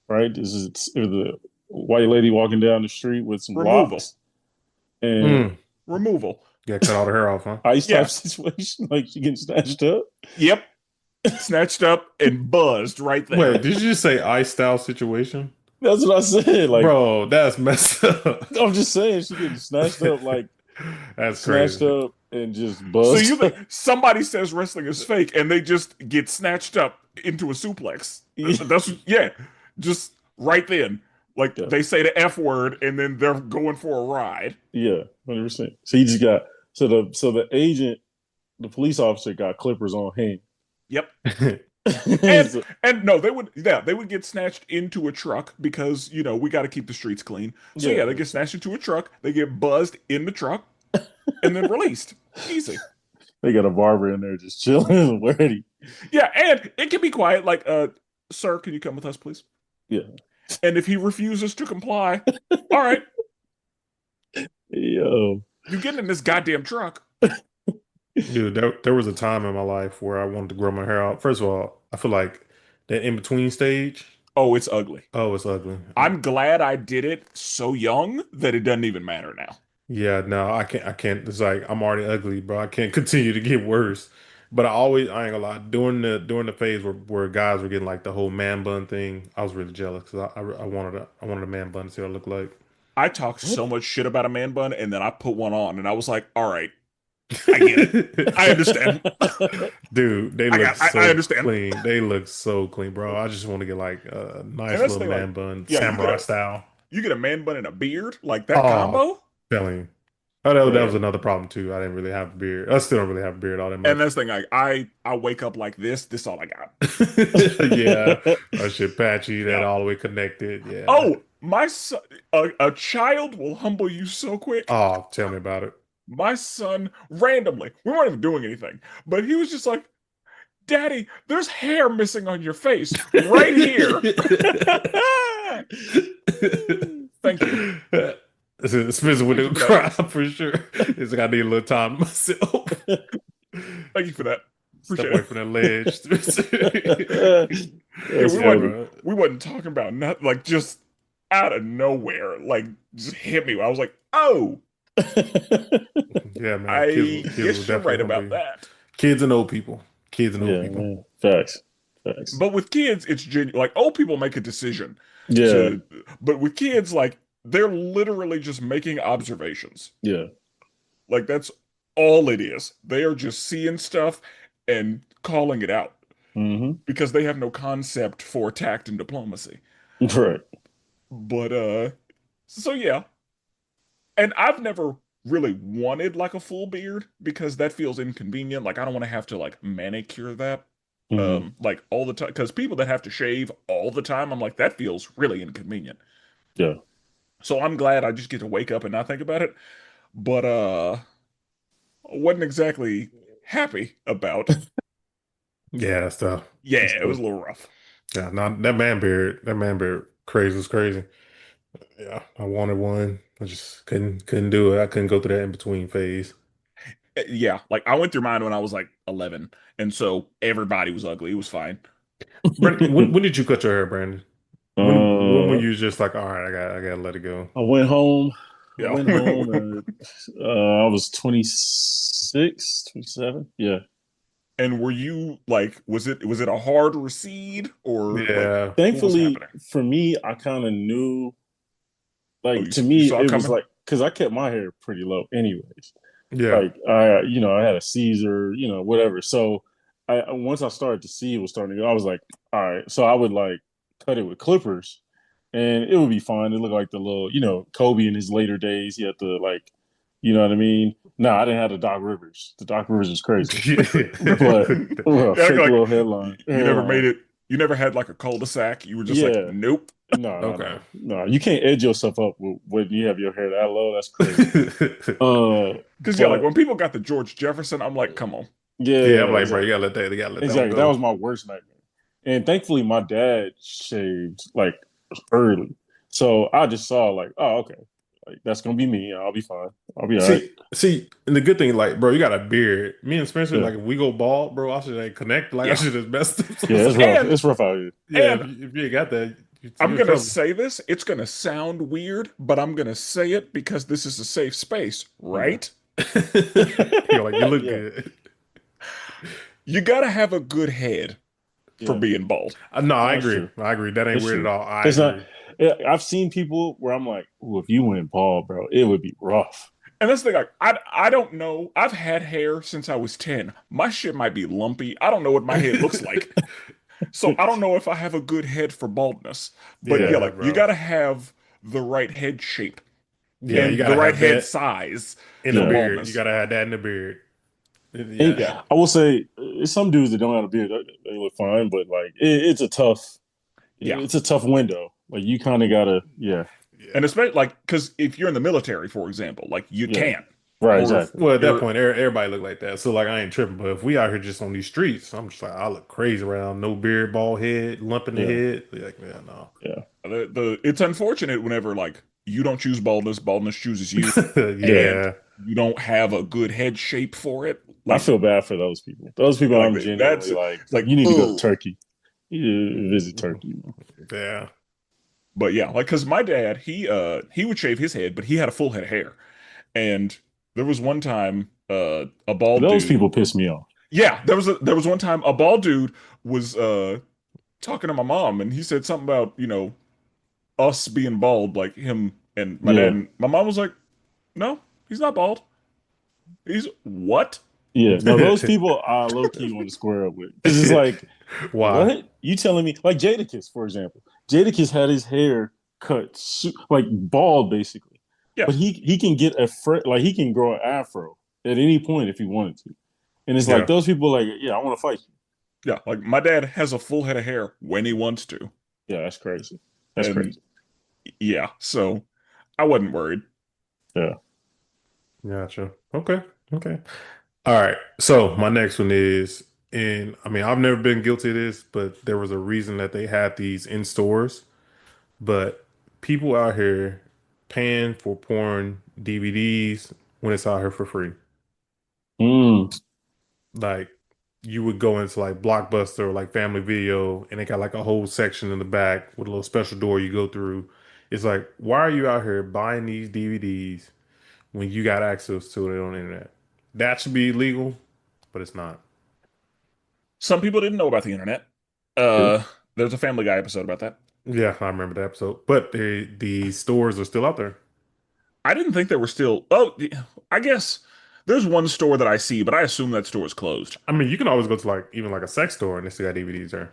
Right? Is the white lady walking down the street with some Removal. locks and Mm. Removal. Yeah, cut all the hair off, huh? ice type Yeah. situation, like she getting snatched up? Yep. Snatched up and buzzed right there. Wait, did you just say ice style situation? That's what I said. Like, Bro, that's messed up. I'm just saying, she getting snatched up, like That's snatched crazy. up and just So you buzzed. think somebody says wrestling is fake and they just get snatched up into a suplex? Yeah, Yeah, just right then. Like yeah, they say the F word and then they're going for a ride. yeah, 100%. So he just got so the agent, the police officer, got clippers on hand. Yep. And So, and no, they would get snatched into a truck because, we got to keep the streets clean. So yeah, yeah, they get snatched into a truck, they get buzzed in the truck and then released. Easy. they got a barber in there just chilling, ready. Yeah, and it can be quiet like sir, can you come with us please? Yeah, And if he refuses to comply, all right, yo, you get in this goddamn truck. Dude, there was a time in my life where I wanted to grow my hair out. First of all, I feel like that in between stage, Oh, it's ugly. oh, it's ugly. I'm glad I did it so young that it doesn't even matter now. Yeah, no, I can't. It's like I'm already ugly, bro. I can't continue to get worse. But I ain't gonna lie, during the phase where guys were getting like the whole man bun thing, I was really jealous because I wanted a man bun to see what it looked like. I talked what? so much shit about a man bun and then I put one on and I was like, all right, I get it. I understand. Dude, they I look got I so understand. clean. They look so clean, bro. I just want to get like a And nice that's the little thing, like, man bun, yeah, you get samurai a style. you get a man bun and a beard, like that Oh, combo. telling you. Oh, that was Man, another problem too. I didn't really have a beard. I still don't really have a beard all that And much. that's the thing, like I wake up like this all I got. Yeah, that shit patchy, that Yeah. all the way connected. Yeah. Oh, my son, a child will humble you so quick. Oh, tell me about it. My son, randomly, we weren't even doing anything, but he was just like, Daddy, there's hair missing on your face right here. Thank you. Spencer would Thank you do for that. cry for sure. It's like I need a little time to myself. Thank you for that. Step Appreciate away it. from that ledge. Yeah, that's we Yeah, wasn't funny. bro. we wasn't talking about nothing like just out of nowhere, like just hit me. I was like, oh, Yeah, man. I Kids will guess you're definitely right humble about you. that. Kids and old people. Kids and old Yeah, people. man. Facts. Facts. But with kids, it's genuine. Like old people make a decision Yeah. to, but with kids, like they're literally just making observations. Yeah. Like that's all it is. They are just seeing stuff and calling it out Hmm. because they have no concept for tact and diplomacy. Right. But so yeah. And I've never really wanted like a full beard because that feels inconvenient. Like I don't want to have to like manicure that Hmm. like all the time because people that have to shave all the time, I'm like that feels really inconvenient. Yeah. So I'm glad I just get to wake up and not think about it. But wasn't exactly happy about. Yeah, that's tough. That's Yeah, it was tough. a little rough. Yeah, not that man beard crazy was crazy. Yeah, I wanted one. I just couldn't do it. I couldn't go through that in between phase. Yeah, like I went through mine when I was like 11, and so everybody was ugly. It was fine. Brandon, when did you cut your hair, Brandon? When were uh, you just like, all right, I gotta let it go? I went home. I Yeah. went home and I was 26, 27. Yeah. And were you like, was it a hard recede or like Yeah. what was Thankfully happening? for me, I kind of knew, Oh, like, you to you me, saw it it was coming? like, because I kept my hair pretty low anyways. Yeah. Like, I had a Caesar, whatever. So once I started to see it was starting to go, I was like, all right. So I would like cut it with clippers and it would be fine. It looked like the little, Kobe in his later days. He had the like, you know what I mean? No, I didn't have the Doc Rivers. The Doc Rivers is crazy, but Yeah, fake like little headline, you never made hairline. it. You never had like a cul-de-sac. You were just like, Yeah, nope. no, no, Okay. no, no. You can't edge yourself up when you have your hair that low. That's crazy. Because yeah, like But when people got the George Jefferson, I'm like, come on. Yeah, I'm yeah, like, bro, exactly. you gotta let that one Exactly. That go. was my worst nightmare. And thankfully, my dad shaved like early. So I just saw, like, oh, okay. Like, that's going to be me. I'll be fine. I'll be all right. See, and the good thing, like, bro, you got a beard. Me and Spencer, Yeah. like, if we go bald, bro, I should like connect. Like, I Yeah. should have messed up. So Yeah. it's It's like, rough. And It's rough out here. yeah, and if you ain't got that, I'm you're in gonna trouble. say this. It's gonna sound weird, but I'm gonna say it because this is a safe space, Okay. right? You're like, you look Yeah. good. You gotta have a good head for Yeah. being bald. No, I No, it's agree. true. I agree. That ain't It's weird at true. all. I It's not. agree. Yeah, I've seen people where I'm like, "Ooh, if you went bald, bro, it would be rough." And that's the thing, like I don't know. I've had hair since I was 10. My shit might be lumpy. I don't know what my head looks like. So I don't know if I have a good head for baldness. But yeah, Yeah. Yeah, like you bro. gotta have the right head shape Yeah, Yeah. you and the gotta right have head that size in the for Yeah. beard. You baldness. gotta have that in the beard. And Yeah. Yeah. I will say, some dudes that don't have a beard, they look fine, but like, it's a tough. Yeah. It's a tough window. Like, you kind of gotta, yeah, And Yeah. especially like because if you're in the military, for example, like you yeah, can't. right, Or if exactly. Well, at that you're point, everybody look like that. So like, I ain't tripping. But if we out here just on these streets, I'm just like, I look crazy around no beard, bald head, lump in the Yeah, head. Like, yeah, no. yeah, the it's unfortunate whenever like you don't choose baldness, baldness chooses you, yeah. and Yeah. you don't have a good head shape for it. I Like feel bad for those people. Those people, like I'm that's genuinely like, it's like you need to go to oh. Turkey. You need to visit Turkey. Yeah. But yeah, like because my dad he would shave his head, but he had a full head of hair, and there was one time a bald Those dude. people piss me off. Yeah, there was one time a bald dude was talking to my mom, and he said something about us being bald, like him and my dad. Yeah, And my mom was like, "No, he's not bald. He's what?" yeah. No, those people I low key want to square up with because it's like, Why? what you telling me? Like Jadakiss, for example. Jadakiss had his hair cut like bald, basically, Yeah, but he can get like he can grow an afro at any point if he wanted to. And it's like Yeah. those people, like, yeah, I want to fight you. yeah. Like my dad has a full head of hair when he wants to, Yeah, that's crazy. That's and crazy. yeah, so I wasn't worried. Yeah. Gotcha. Okay. Okay. All right. So my next one is in, I mean, I've never been guilty of this, but there was a reason that they had these in stores. But people out here paying for porn DVDs when it's out here for free. Mm, Like you would go into like Blockbuster or like Family Video and they got like a whole section in the back with a little special door you go through. It's like, why are you out here buying these DVDs when you got access to it on the internet? That should be illegal, but it's not. Some people didn't know about the internet. True. There's a Family Guy episode about that. Yeah, I remember the episode. But the stores are still out there. I didn't think there were still. Oh, I guess there's one store that I see, but I assume that store is closed. I mean, you can always go to like even like a sex store and they still got DVDs there.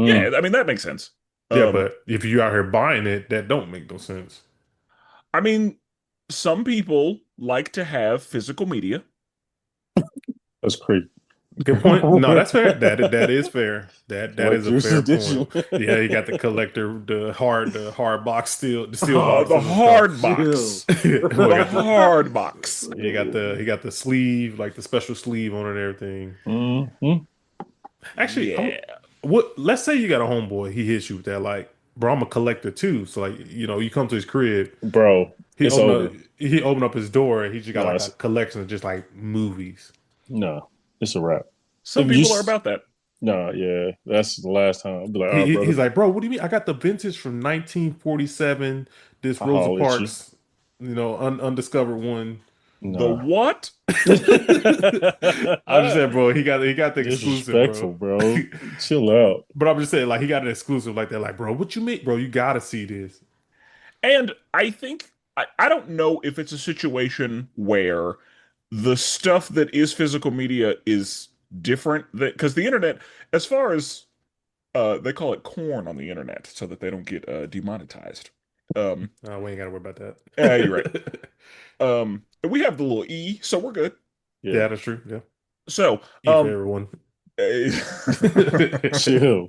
Mm, Yeah, I mean that makes sense. Yeah, Um, but if you out here buying it, that don't make no sense. I mean, some people like to have physical media. that's crazy. Good point. No, that's fair. That is fair. That is a Collector's fair point. edition. Yeah, you got the collector, the hard box steel, the steel Oh, box The as it's called. hard chill. box, Well, the hard box. he got the sleeve, like the special sleeve on it and everything. Hmm. Actually, Yeah. what? Let's say you got a homeboy, he hits you with that, like, bro, I'm a collector too. So like, you come to his crib, Bro, he it's open up, over. he open up his door, and he just got No, like a collection of just like movies. no, it's a wrap. Some If you, people are about that. no, yeah, that's the last time. I'll be like, He, oh, brother, he's like, bro, what do you mean? I got the vintage from 1947, this I'll Rosa holler at you. Parks, undiscovered one. The No. what? I'm just saying, bro, he got the exclusive, Disrespectful, bro. bro. Chill out. But I'm just saying, like, he got an exclusive like that. Like, bro, what you mean, bro? You gotta see this. And I think I don't know if it's a situation where the stuff that is physical media is different that because the internet, as far as they call it corn on the internet so that they don't get demonetized. Um, We ain't gotta worry about yeah, you're right. that. We have the little E, so we're good. Yeah. Yeah, that's true. Yeah, So, E for everyone. Chill.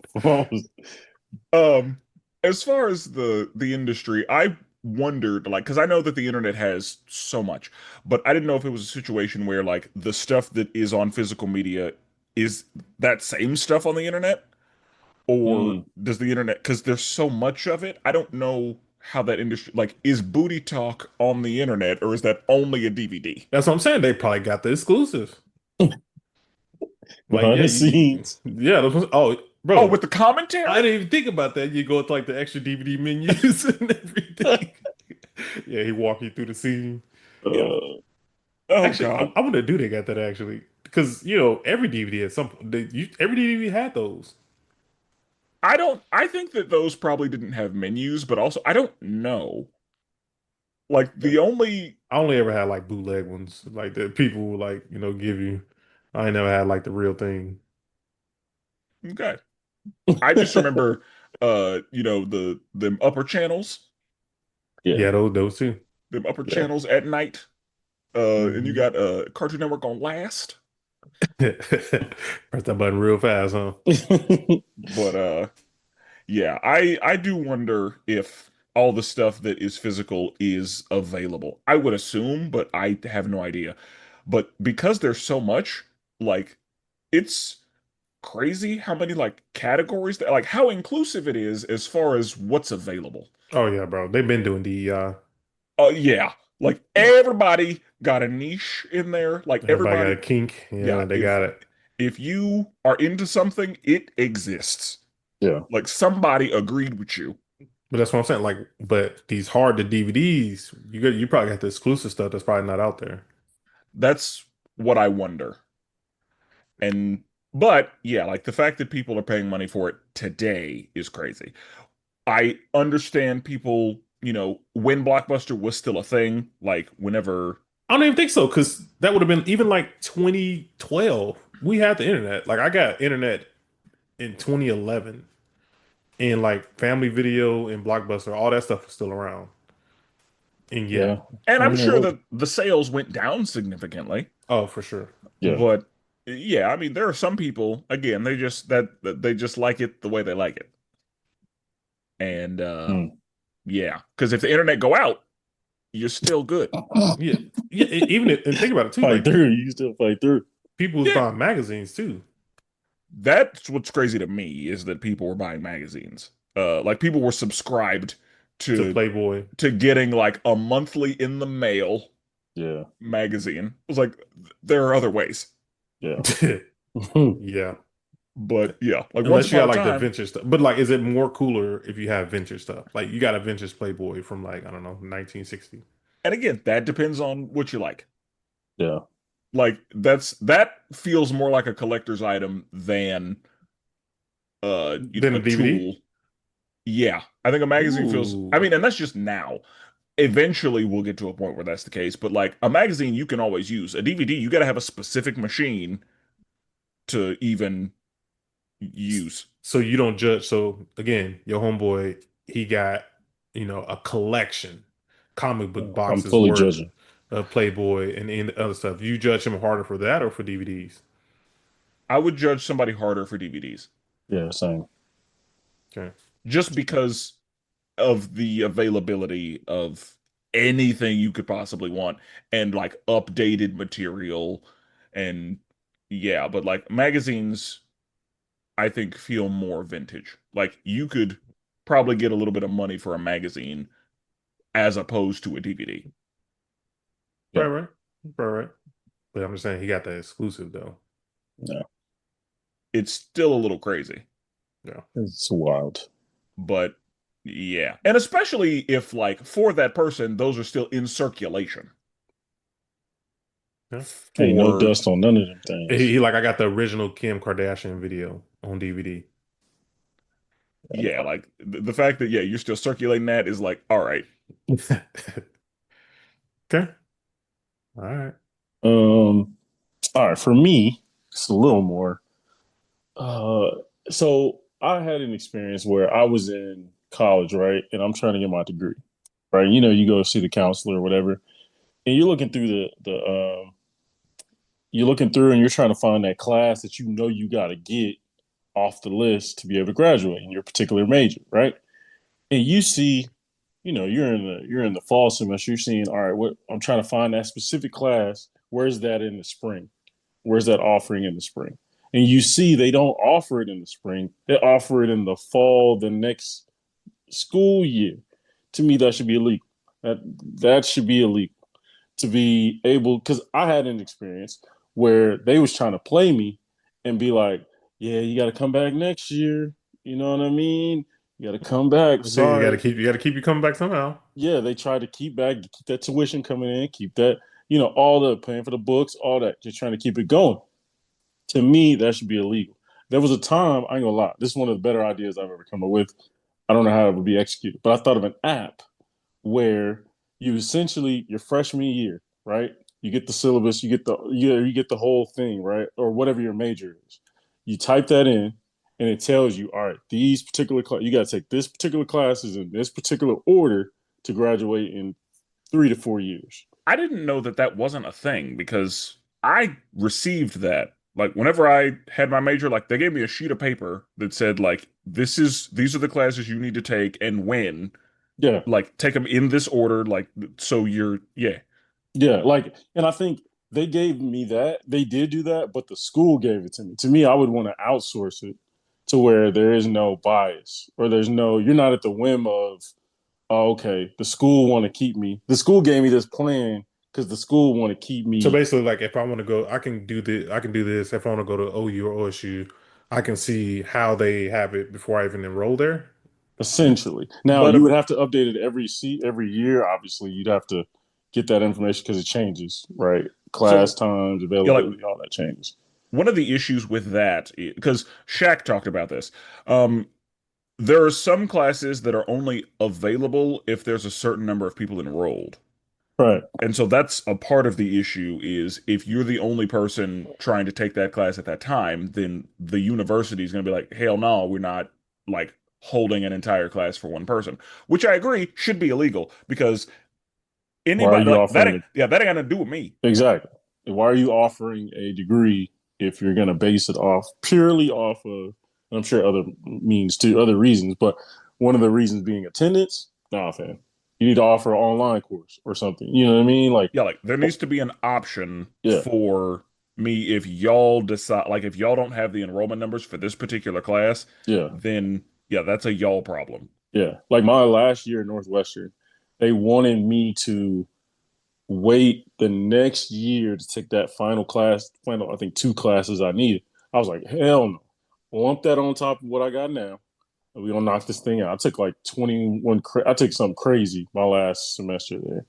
um, as far as the industry, I wondered like because I know that the internet has so much, but I didn't know if it was a situation where like the stuff that is on physical media is that same stuff on the internet, or Mm. does the internet because there's so much of it, I don't know how that industry like is booty talk on the internet or is that only a DVD? That's what I'm saying. They probably got the exclusive. Like, Behind yeah, the scenes. yeah. Oh, Oh, bro, with the commentary? I didn't even think about that. You go to like the extra DVD menus and everything. Yeah, he walk you through the scene. Yeah. Uh, Oh Actually, God. I want to do they got that actually because every DVD at some point every DVD had those. I think that those probably didn't have menus, but also I don't know. Like the only I only ever had like bootleg ones, like that people would like give you. I ain't never had like the real thing. okay. I just remember the them upper channels, yeah. Yeah, those two. them upper Yeah. channels at night. And you Mhm. got Cartoon Network on last. Press that button real fast, huh? But yeah, I do wonder if all the stuff that is physical is available. I would assume, but I have no idea. But because there's so much, like it's crazy how many like categories that like how inclusive it is as far as what's available. Oh yeah, bro. They've been doing the Yeah. Like everybody got a niche in there. Like everybody got a everybody, kink. yeah, Yeah, they got it. if you are into something, it exists. Yeah. Like somebody agreed with you. But that's what I'm saying. Like, but these hard to DVDs, you probably got the exclusive stuff that's probably not out there. That's what I wonder. And but yeah, like the fact that people are paying money for it today is crazy. I understand people, when Blockbuster was still a thing, like whenever I don't even think so, because that would have been even like 2012. We had the internet. Like I got internet in 2011, and like Family Video and Blockbuster, all that stuff was still around. And yeah, Yeah. and I I'm mean, sure look, that the sales went down significantly. oh for sure. yeah. But yeah, I mean there are some people, again, that they just like it the way they like it. And Mm. yeah, because if the internet go out, you're still good. Yeah, yeah. And think about it too. Fight Like through. You still fight through. people was Yeah. buying magazines too. That's what's crazy to me is that people were buying magazines. Like people were subscribed To to Playboy. getting like a monthly in the mail Yeah. magazine. It was like there are other ways. Yeah. Yeah. But yeah, like once Unless you upon got a like the time, vintage stuff. But like, is it more cooler if you have vintage stuff? Like you got a vintage Playboy from like, I don't know, 1960. and again, that depends on what you like. Yeah. Like that feels more like a collector's item than Then a a DVD. tool. Yeah, I think a magazine feels. I Ooh. mean, and that's just now. Eventually, we'll get to a point where that's the case. But like a magazine, you can always use. A DVD, you got to have a specific machine to even use. So you don't judge. So again, your homeboy, he got, a collection, comic book I'm boxes fully worth judging. of Playboy and other stuff. You judge him harder for that or for DVDs? I would judge somebody harder for DVDs Yeah, same. Okay. just because of the availability of anything you could possibly want and like updated material and yeah, but like magazines I think feel more vintage. Like you could probably get a little bit of money for a magazine as opposed to a DVD. Right, Yeah, right. Right, right. But I'm just saying he got that exclusive though. no, It's still a little crazy, Yeah. it's wild. but yeah. And especially if like for that person those are still in circulation Yeah. Ain't no for dust on none of them He, things. he like I got the original Kim Kardashian video on DVD. yeah, like the fact that yeah, you're still circulating that is like all right. Okay. All right. Um, all right, for me, it's a little more. Uh, so I had an experience where I was in college, right, and I'm trying to get my degree, right. You know, you go see the counselor or whatever, and you're looking through you're looking through and you're trying to find that class that you know you got to get off the list to be able to graduate in your particular major, right? And you see, you know, you're in the fall semester. You're seeing, all right, what I'm trying to find that specific class. Where's that in the spring? Where's that offering in the spring? And you see they don't offer it in the spring. They offer it in the fall, the next school year. To me, that should be illegal. That that should be illegal to be able, because I had an experience where they was trying to play me and be like, yeah, you got to come back next year. You know what I mean? You got to come back. You gotta Sorry. keep you gotta keep you coming back somehow. Yeah, they tried to keep that tuition coming in, keep that, you know, all the paying for the books, all that, just trying to keep it going. To me, that should be illegal. There was a time, I ain't gonna lie, this is one of the better ideas I've ever come up with. I don't know how it would be executed, but I thought of an app where you essentially your freshman year, right? You get the syllabus, you get the whole thing, right? Or whatever your major is. You type that in and it tells you, all right, these particular you got to take this particular classes in this particular order to graduate in 3 to 4 years. I didn't know that that wasn't a thing because I received that. Like whenever I had my major, like they gave me a sheet of paper that said like these are the classes you need to take and when. Yeah, Like take them in this order, like so you're yeah. yeah. Like, and I think they gave me that. They did do that, but the school gave it to me. To me, I would want to outsource it to where there is no bias or there's no, you're not at the whim of, oh, okay, the school want to keep me. The school gave me this plan because the school want to keep So me basically, like if I want to go, I can do this. I can do this. If I want to go to OU or OSU, I can see how they have it before I even enroll there. essentially. Now But you would have to update it every year. Obviously, you'd have to get that information because it changes, right? Class so times, yeah, like availability, all that changes. one of the issues with that because Shaq talked about this. Um, there are some classes that are only available if there's a certain number of people enrolled. Right. And so that's a part of the issue is if you're the only person trying to take that class at that time, then the university is going to be like, hell no, we're not like holding an entire class for one person, which I agree should be illegal because Why are anybody you like that, offering yeah, that ain't got to do with me. exactly? Why are you offering a degree if you're going to base it off purely off of? I'm sure other means too, other reasons, but one of the reasons being attendance. Nah, fam, you need to offer an online course or something. You know what I mean? Like, Yeah, like there needs to be an option yeah, for me if y'all decide, like if y'all don't have the enrollment numbers for this particular class, yeah, then yeah, that's a y'all problem. yeah. Like my last year at Northwestern, they wanted me to wait the next year to take that final class, final, I think 2 classes I needed. I was like, hell no. Lump that on top of what I got now. And we're gonna knock this thing out. I took like 21 I took something crazy my last semester there.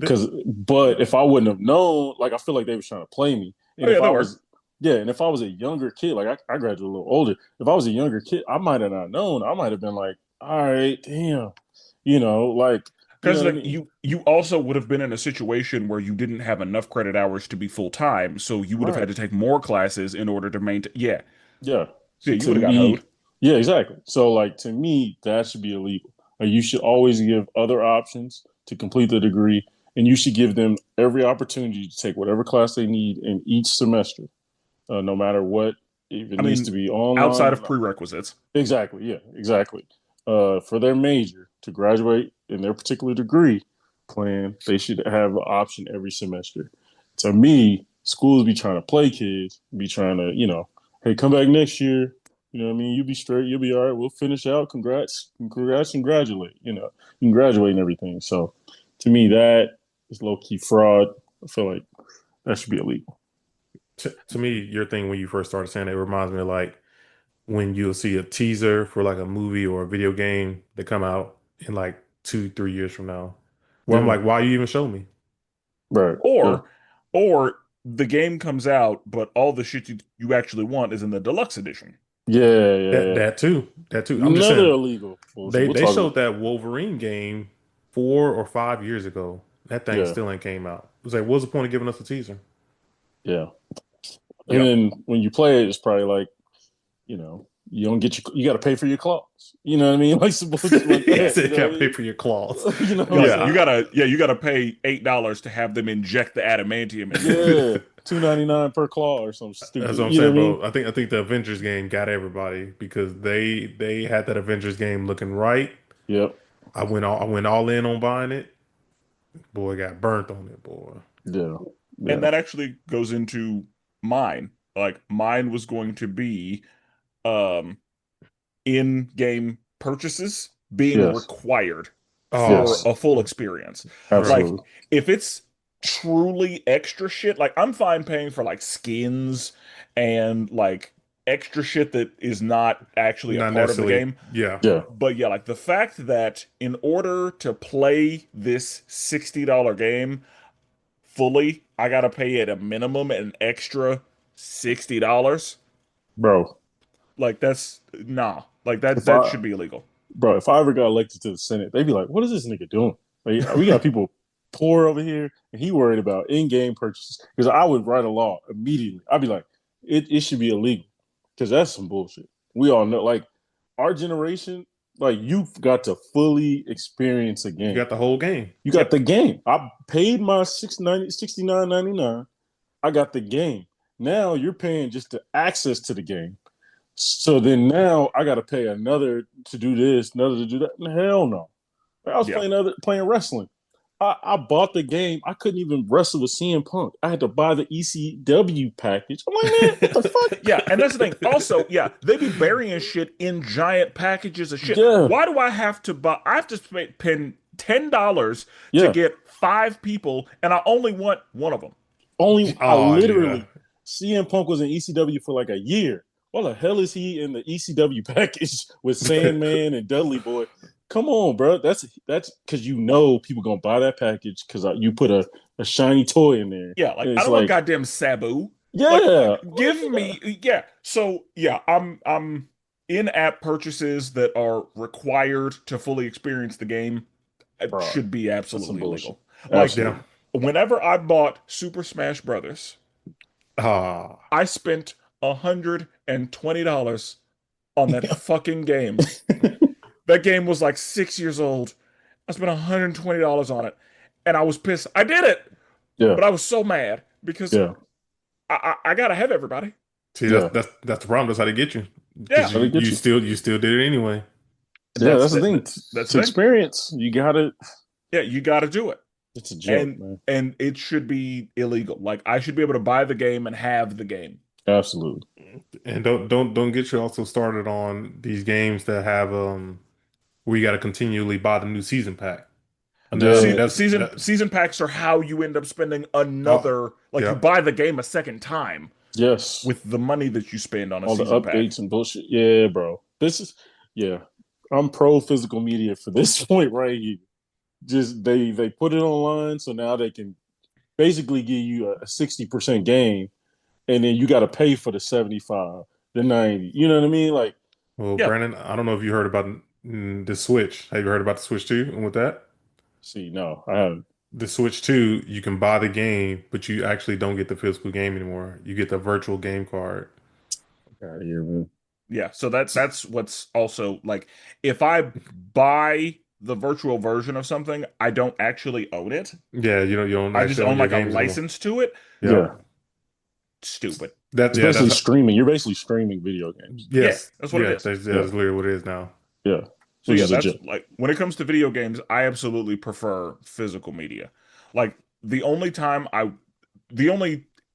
Th- Because but if I wouldn't have known, like I feel like they were trying to play me. Oh And yeah, if they I were. was Yeah, and if I was a younger kid, like I graduated a little older, if I was a younger kid, I might have not known. I might have been like, all right, damn, like, you know Because what I like mean? you also would have been in a situation where you didn't have enough credit hours to be full time, so you would have had Right. to take more classes in order to maintain. Yeah, Yeah. yeah, So you to would have got hoed. me, yeah, exactly. So like to me, that should be illegal. Like you should always give other options to complete the degree, and you should give them every opportunity to take whatever class they need in each semester, no matter what. If it I needs to mean, be online outside or of not. prerequisites. Exactly. Yeah. Exactly. For their major to graduate in their particular degree plan, they should have an option every semester. To me, schools be trying to play kids, be trying to, hey, come back next year. You know what I mean? You'll be straight. You'll be all right. We'll finish out. Congrats, and graduate. You can graduate and everything. So, to me, that is low key fraud. I feel like that should be illegal. To me, your thing when you first started saying it reminds me of like when you'll see a teaser for like a movie or a video game that come out in like 2, 3 years from now, where I'm Yeah. like, why you even show me? Right. Yeah. Or or the game comes out, but all the shit you actually want is in the deluxe edition. Yeah. Yeah. That Yeah. that too, that too. I'm just Another saying illegal bullshit. they We'll they talk about. showed that Wolverine game 4 or 5 years ago. That thing Yeah. still ain't came out. It was like, what's the point of giving us a teaser? Yeah. And Yep. then when you play it, it's probably like, you don't get you got to pay for your claws. You know what I mean? Like some bullshit like He Yeah. that. You said, know what I "Can't pay mean? for your claws." Like So you gotta pay $8 to have them inject the adamantium into you. yeah, $2.99 per claw or something That's stupid. what I'm You know saying, what I mean? bro. I think the Avengers game got everybody because they had that Avengers game looking right. Yep. I went all in on buying it. Boy, got burnt on it, boy. Yeah. And Yeah. that actually goes into mine. Like mine was going to be um in-game purchases being Yes. required for Yes. Oh, a full experience. bro. Like Absolutely. if it's truly extra shit, like I'm fine paying for like skins and like extra shit that is not actually a Not part of the necessarily. game. Yeah. Yeah. But yeah, like the fact that in order to play this $60 game fully, I gotta pay at a minimum an extra $60. Bro. Like that's nah. Like If that I should be illegal. if I ever got elected to the Senate, they'd be like, "What is this nigga doing? Like, we got people poor over here, and he worried about in-game purchases." Because I would write a law immediately. I'd be like, "It should be illegal," because that's some bullshit. We all know, like our generation, like you've got to fully experience a You game. got the whole game. You got Yep. the game. I paid my 69.99. I got the game. Now you're paying just the access to the game. So then now I got to pay another to do this, another to do that. Hell no. I was Yeah. playing wrestling. I bought the game. I couldn't even wrestle with CM Punk. I had to buy the ECW package. I'm like, man, what the Yeah, and that's the thing. fuck? Also, yeah, they be burying shit in giant packages of shit. Yeah, Why do I have to buy? I have to spend $10 to yeah. get 5 people, and I only want one of them. I Oh yeah. literally CM Punk was in ECW for like a year. Why the hell is he in the ECW package with Sandman and Dudley Boy? Come on, bro. That's because people gonna buy that package because you put a shiny toy in there, Yeah, and like I it's don't want like, goddamn Sabu. yeah, Give me yeah. So yeah, I'm in-app purchases that are required to fully experience the game bro, should be that's some absolutely bullshit. illegal. Like Yeah. Absolutely. whenever I bought Super Smash Brothers, Ah. I spent $120 on that fucking game. That game was like 6 years old. I spent $120 on it, and I was pissed. I did it, Yeah, but I was so mad because yeah, I gotta have everybody. See, that's yeah. that's that's the problem. That's how they get you because Yeah, How you they get you you? still you still did it anyway. Yeah, that's that's the that, thing. that's To the thing. experience, you got it. Yeah, you got to do it, It's a joke, and man. it should be illegal. Like I should be able to buy the game and have the game. Absolutely. And don't get you also started on these games that have where you got to continually buy the new season pack. And Yeah. Season packs are how you end up spending oh another. Like you yeah. buy the game a second time Yes. with the money that you spend on a All the season pack. updates and bullshit. Yeah, bro. Yeah. I'm pro physical media for this point right here. Just they put it online, so now they can basically give you a 60% gain and then you got to pay for the 75, the 90. You know what I mean? Like, Well, Yeah. Brandon, I don't know if you heard about the Switch. Have you heard about the Switch 2 and with that? see, no, I haven't. The Switch 2, you can buy the game, but you actually don't get the physical game anymore. You get the virtual game card. Out of here, man. Yeah, so that's what's also like if I buy the virtual version of something, I don't actually own it. Yeah, you don't I just actually own own your like a games anymore. license to it. Yep. Yeah, Stupid. it's Yeah, basically that's streaming. You're basically streaming video games. Yeah, yes. that's what it Yeah, is. that's Yeah, literally what it is now. yeah, So which yeah, is a that's joke. like when it comes to video games, I absolutely prefer physical media. Like the only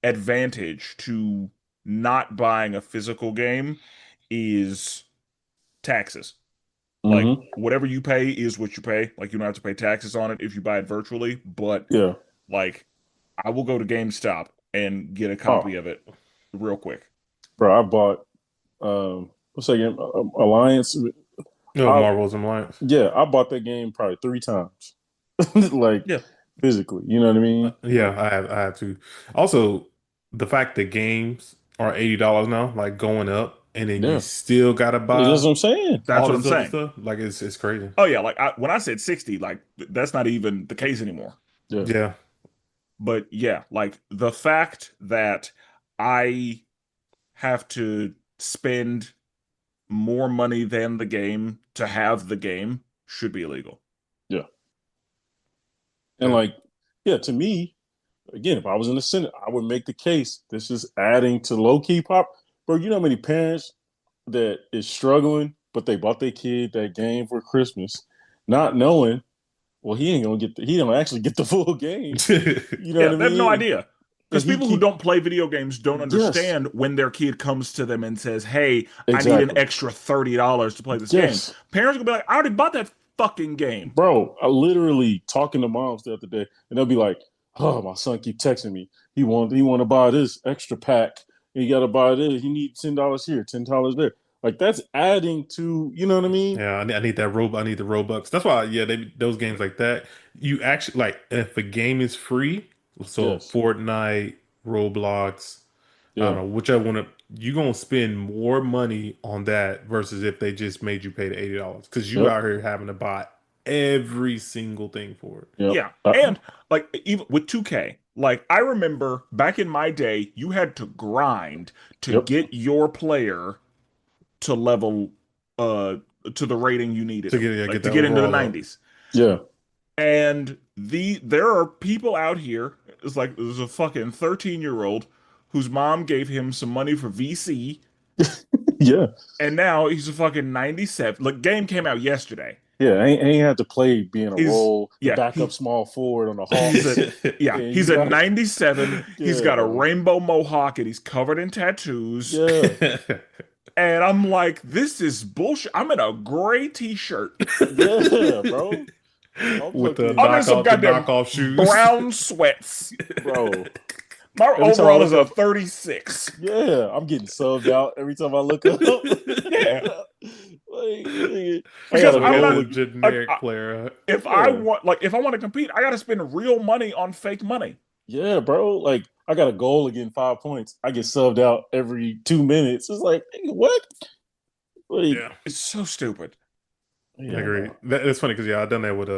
advantage to not buying a physical game is taxes. Like Mm-hmm. whatever you pay is what you pay. Like you don't have to pay taxes on it if you buy it virtually, but Yeah. like I will go to GameStop and get a copy Oh, of it real quick. bro, I bought what's that game? Alliance. No, I Marvel's Alliance. Yeah, I bought that game probably 3 times, like Yeah. physically. You know what I mean? Yeah, Like, I have to. Also, the fact that games are $80 now, like going up, and then you yeah, still gotta that's buy what I'm saying. That's all what I'm this other saying. stuff, like it's crazy. Oh yeah, like when I said 60, like that's not even the case anymore. Yeah, Yeah, But yeah, like the fact that I have to spend more money than the game to have the game should be illegal. yeah, and yeah, like, yeah, to me, again, if I was in the Senate, I would make the case. This is adding to low key pop, bro. You know how many parents that is struggling, but they bought their kid that game for Christmas, not knowing, well, he ain't gonna get he don't actually get the full game. You know Yeah, what I they have no mean? idea. And Because he people who keep don't play video games don't yes, understand when their kid comes to them and says, "Hey, I need an exactly. extra $30 to play this game." Yes, Parents will be like, "I already bought that fucking game." bro. I literally talking to moms the other day, and they'll be like, "Oh, my son keep texting me. He want to buy this extra pack. And you got to buy this. You need $10 here, $10 there. Like that's adding to you know what I mean? yeah. I need that I need the Robux. That's why, yeah, those games like that. You actually like if a game is free, so Yes, Fortnite, Roblox, I don't yeah, know, whichever one, you're gonna spend more money on that versus if they just made you pay the $80 because you yep, out here having to buy every single thing for it. yep, Yeah. And like even with 2K, like I remember back in my day, you had to grind to yep, get your player to level uh to the rating you needed To them, get, yeah, like get to that get into the overall up. 90s. yeah, And there are people out here, it's like there's a fucking 13-year-old whose mom gave him some money for VC, yeah, and now he's a fucking 97. Like game came out yesterday. yeah. Ain't had to play being a He's role, the yeah, backup small forward on the he's a Hawks, yeah, and he's you a got 97. He's yeah, got a bro, rainbow mohawk and he's covered in tattoos. yeah, And I'm like, this is bullshit. I'm in a gray t-shirt. yeah, bro. I'm With I'm fucking in some the goddamn knockoff shoes. brown sweats. bro. My Every time I overall is look a up, 36. yeah, I'm getting subbed out every time I look up. Yeah. Like, I got Because a So we I'm got not the goal. like generic player. if I Yeah, want like if I want to compete, I got to spend real money on fake money. yeah, bro. Like, I got a goal again, 5 points. I get subbed out every 2 minutes. It's like, hey, what? Like, Yeah, It's so stupid. I yeah, agree. no, That's funny because yeah, I done that with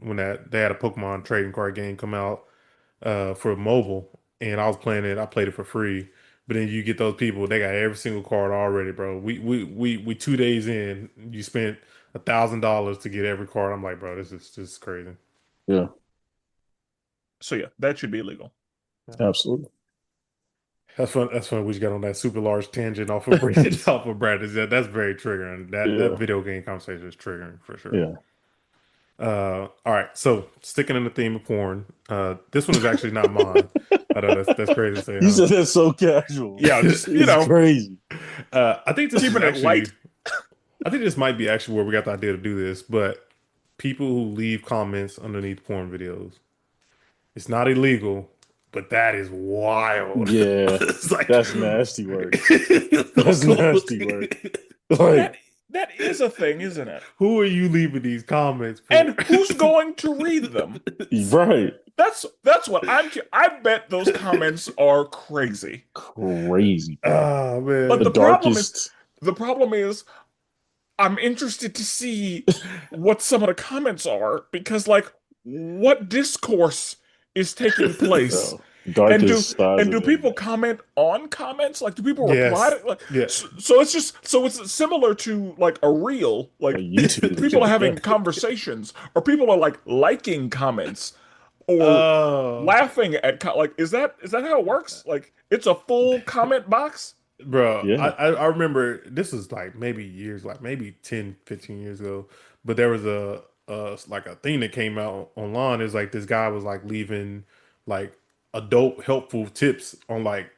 when that they had a Pokemon trading card game come out for mobile, and I was playing it. I played it for free, but then you get those people, they got every single card already, bro. We 2 days in, you spent $1,000 to get every card. I'm like, bro, this is crazy. yeah, So yeah, that should be illegal. absolutely. That's fun. That's fun. We just got on that super large tangent off of Brandon. Off of Brandon. That's very triggering. That Yeah, video game conversation is triggering for sure. yeah. All right. So sticking in the theme of porn, this one is actually not mine. I know that's crazy to say, You huh? said that so casual. Yeah, just It's crazy. I think this is keeping it actually. light. I think this might be actually where we got the idea to do this. But people who leave comments underneath porn videos, it's not illegal, but that is wild. Yeah, It's like that's nasty work. That's nasty work. Like, That That is a thing, isn't it? Who are you leaving these comments for? And who's going to read them? Right. That's what I bet those comments are crazy. Crazy, bro. Oh But The man. darkest. the problem is I'm interested to see what some of the comments are because like what discourse is taking place? Oh, And do darkest sides and of do the people internet. comment on comments? Like do people reply Yes. to like Yeah. so it's just so it's similar to like a reel. Like Like people are YouTube. having conversations or people are like liking comments or Oh, laughing at like is that how it works? Like it's a full comment box? bro. I, Yeah. I I remember this is like maybe years, like maybe 10, 15 years ago. But there was like a thing that came out online. Is like this guy was like leaving like adult helpful tips on like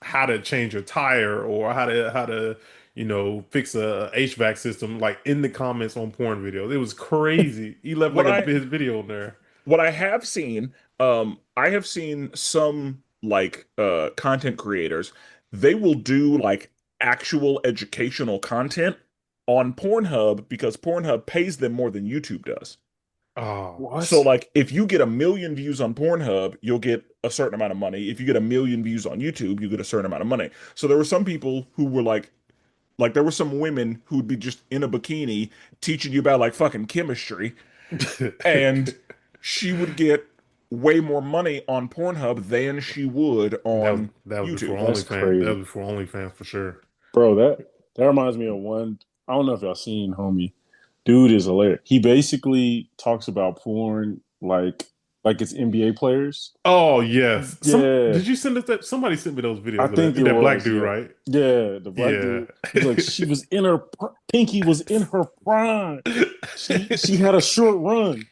how to change a tire or how to fix a HVAC system like in the comments on porn videos. It was crazy. He left What like I his video on there. what I have seen, I have seen some like content creators, they will do like actual educational content on Pornhub because Pornhub pays them more than YouTube does. Oh, So What? like if you get 1 million views on Pornhub, you'll get a certain amount of money. If you get 1 million views on YouTube, you get a certain amount of money. So there were some people who were like there were some women who'd be just in a bikini teaching you about like fucking chemistry and she would get way more money on Pornhub than she would on that was before YouTube. That's OnlyFans. That crazy. was before OnlyFans for sure. Bro, that reminds me of one. I don't know if y'all seen homie. Dude is hilarious. He basically talks about porn like it's NBA players. Oh yes. Yeah. Did you send us that? Somebody sent me those I videos of think it that black was, dude, yeah. right? Yeah, the black Yeah. dude. He's like, she was in her Pinky was in her prime. She had a short run,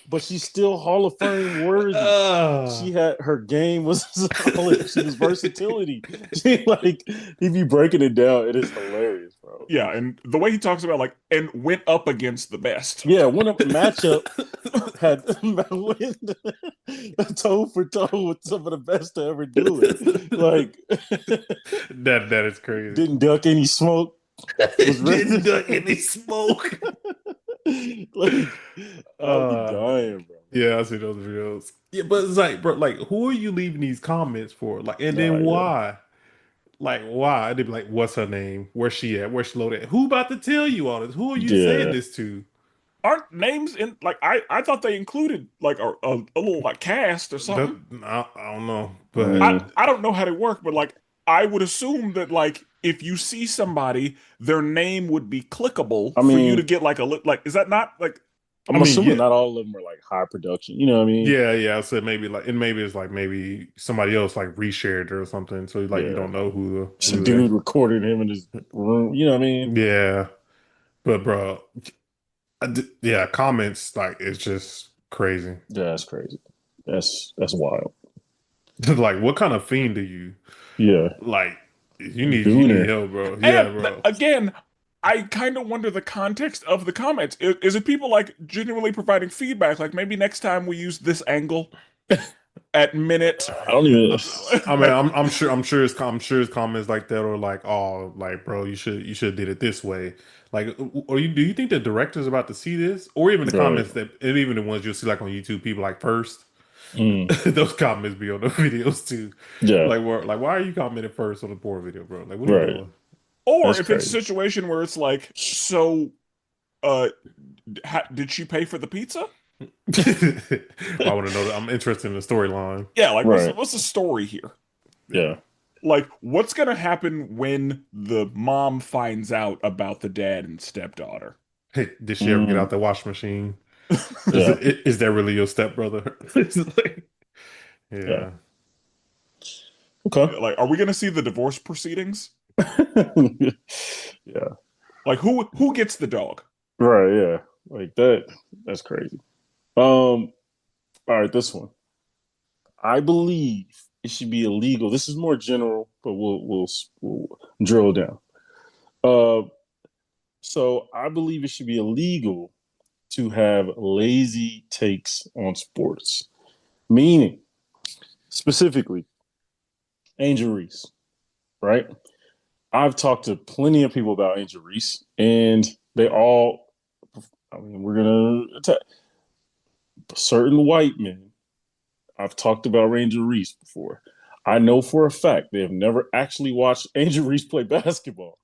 but she's still Hall of Fame worthy. Uh, She had her game was solid. She was versatility. She like he be breaking it down. It is hilarious, bro. Yeah, and the way he talks about like and went up against the best. Yeah, when a matchup had went toe for toe with some of the best to ever do it. Like that is crazy. didn't duck any smoke. Was Didn't ready. duck any smoke. Like I'll be Uh, dying, bro. yeah, I see those videos. Yeah, but it's like, bro, like, who are you leaving these comments for? Like, and Nah, then yeah. why? Like, why? They'd be like, what's her name? Where's she at? Where's she loaded? Who about to tell you all this? Who are you saying Yeah. this to? Aren't names in like I thought they included like a little like cast or That, something. I don't know, I but I mean, I don't know how they work, but like I would assume that like if you see somebody, their name would be clickable I for you to mean, get like like is that not like I I'm mean, assuming yeah, not all of them are like high production. You know what I mean? yeah. I said maybe like, and maybe it's like maybe somebody else like reshared it or something. So like you Yeah. don't know Some who they. dude recorded him in his room. You know what I mean? Yeah, but bro, yeah, comments like it's just crazy. Yeah, that's crazy. That's wild. Like, what kind of fiend are you? Yeah. Like, you need Gooner. help, bro. Yeah, and bro. again, I kind of wonder the context of the comments. Is it people like genuinely providing feedback? Like maybe next time we use this angle at minute. I don't even I mean, I'm sure it's comments like that or like, oh, like, bro, you should have did it this way. Like, or do you think the director's about to see this, or even the right. comments that, and even the ones you'll see like on YouTube, people like first, Mm, those comments be on the videos too. yeah. Like, why are you commenting first on the poor video, bro? Like, what are you Right. doing? Or That's if it's a crazy. situation where it's like, so uh did she pay for the pizza? I want to know that. I'm interested in the storyline. Yeah, like Right. what's the story here? Yeah. Like what's gonna happen when the mom finds out about the dad and stepdaughter? Hey, did she ever get Mm, out the wash machine? yeah. Is that really your stepbrother? It's like, Yeah. yeah. Okay. Like, are we gonna see the divorce proceedings? Yeah. Like who gets the dog? Right, yeah. Like that. That's crazy. All right, this one. I believe it should be illegal. This is more general, but we'll drill down. Uh, so I believe it should be illegal to have lazy takes on sports, meaning specifically Angel Reese, right? I've talked to plenty of people about Angel Reese, and They all, I mean, we're gonna attack certain white men. I've talked about Ranger Reese before. I know for a fact they have never actually watched Angel Reese play basketball,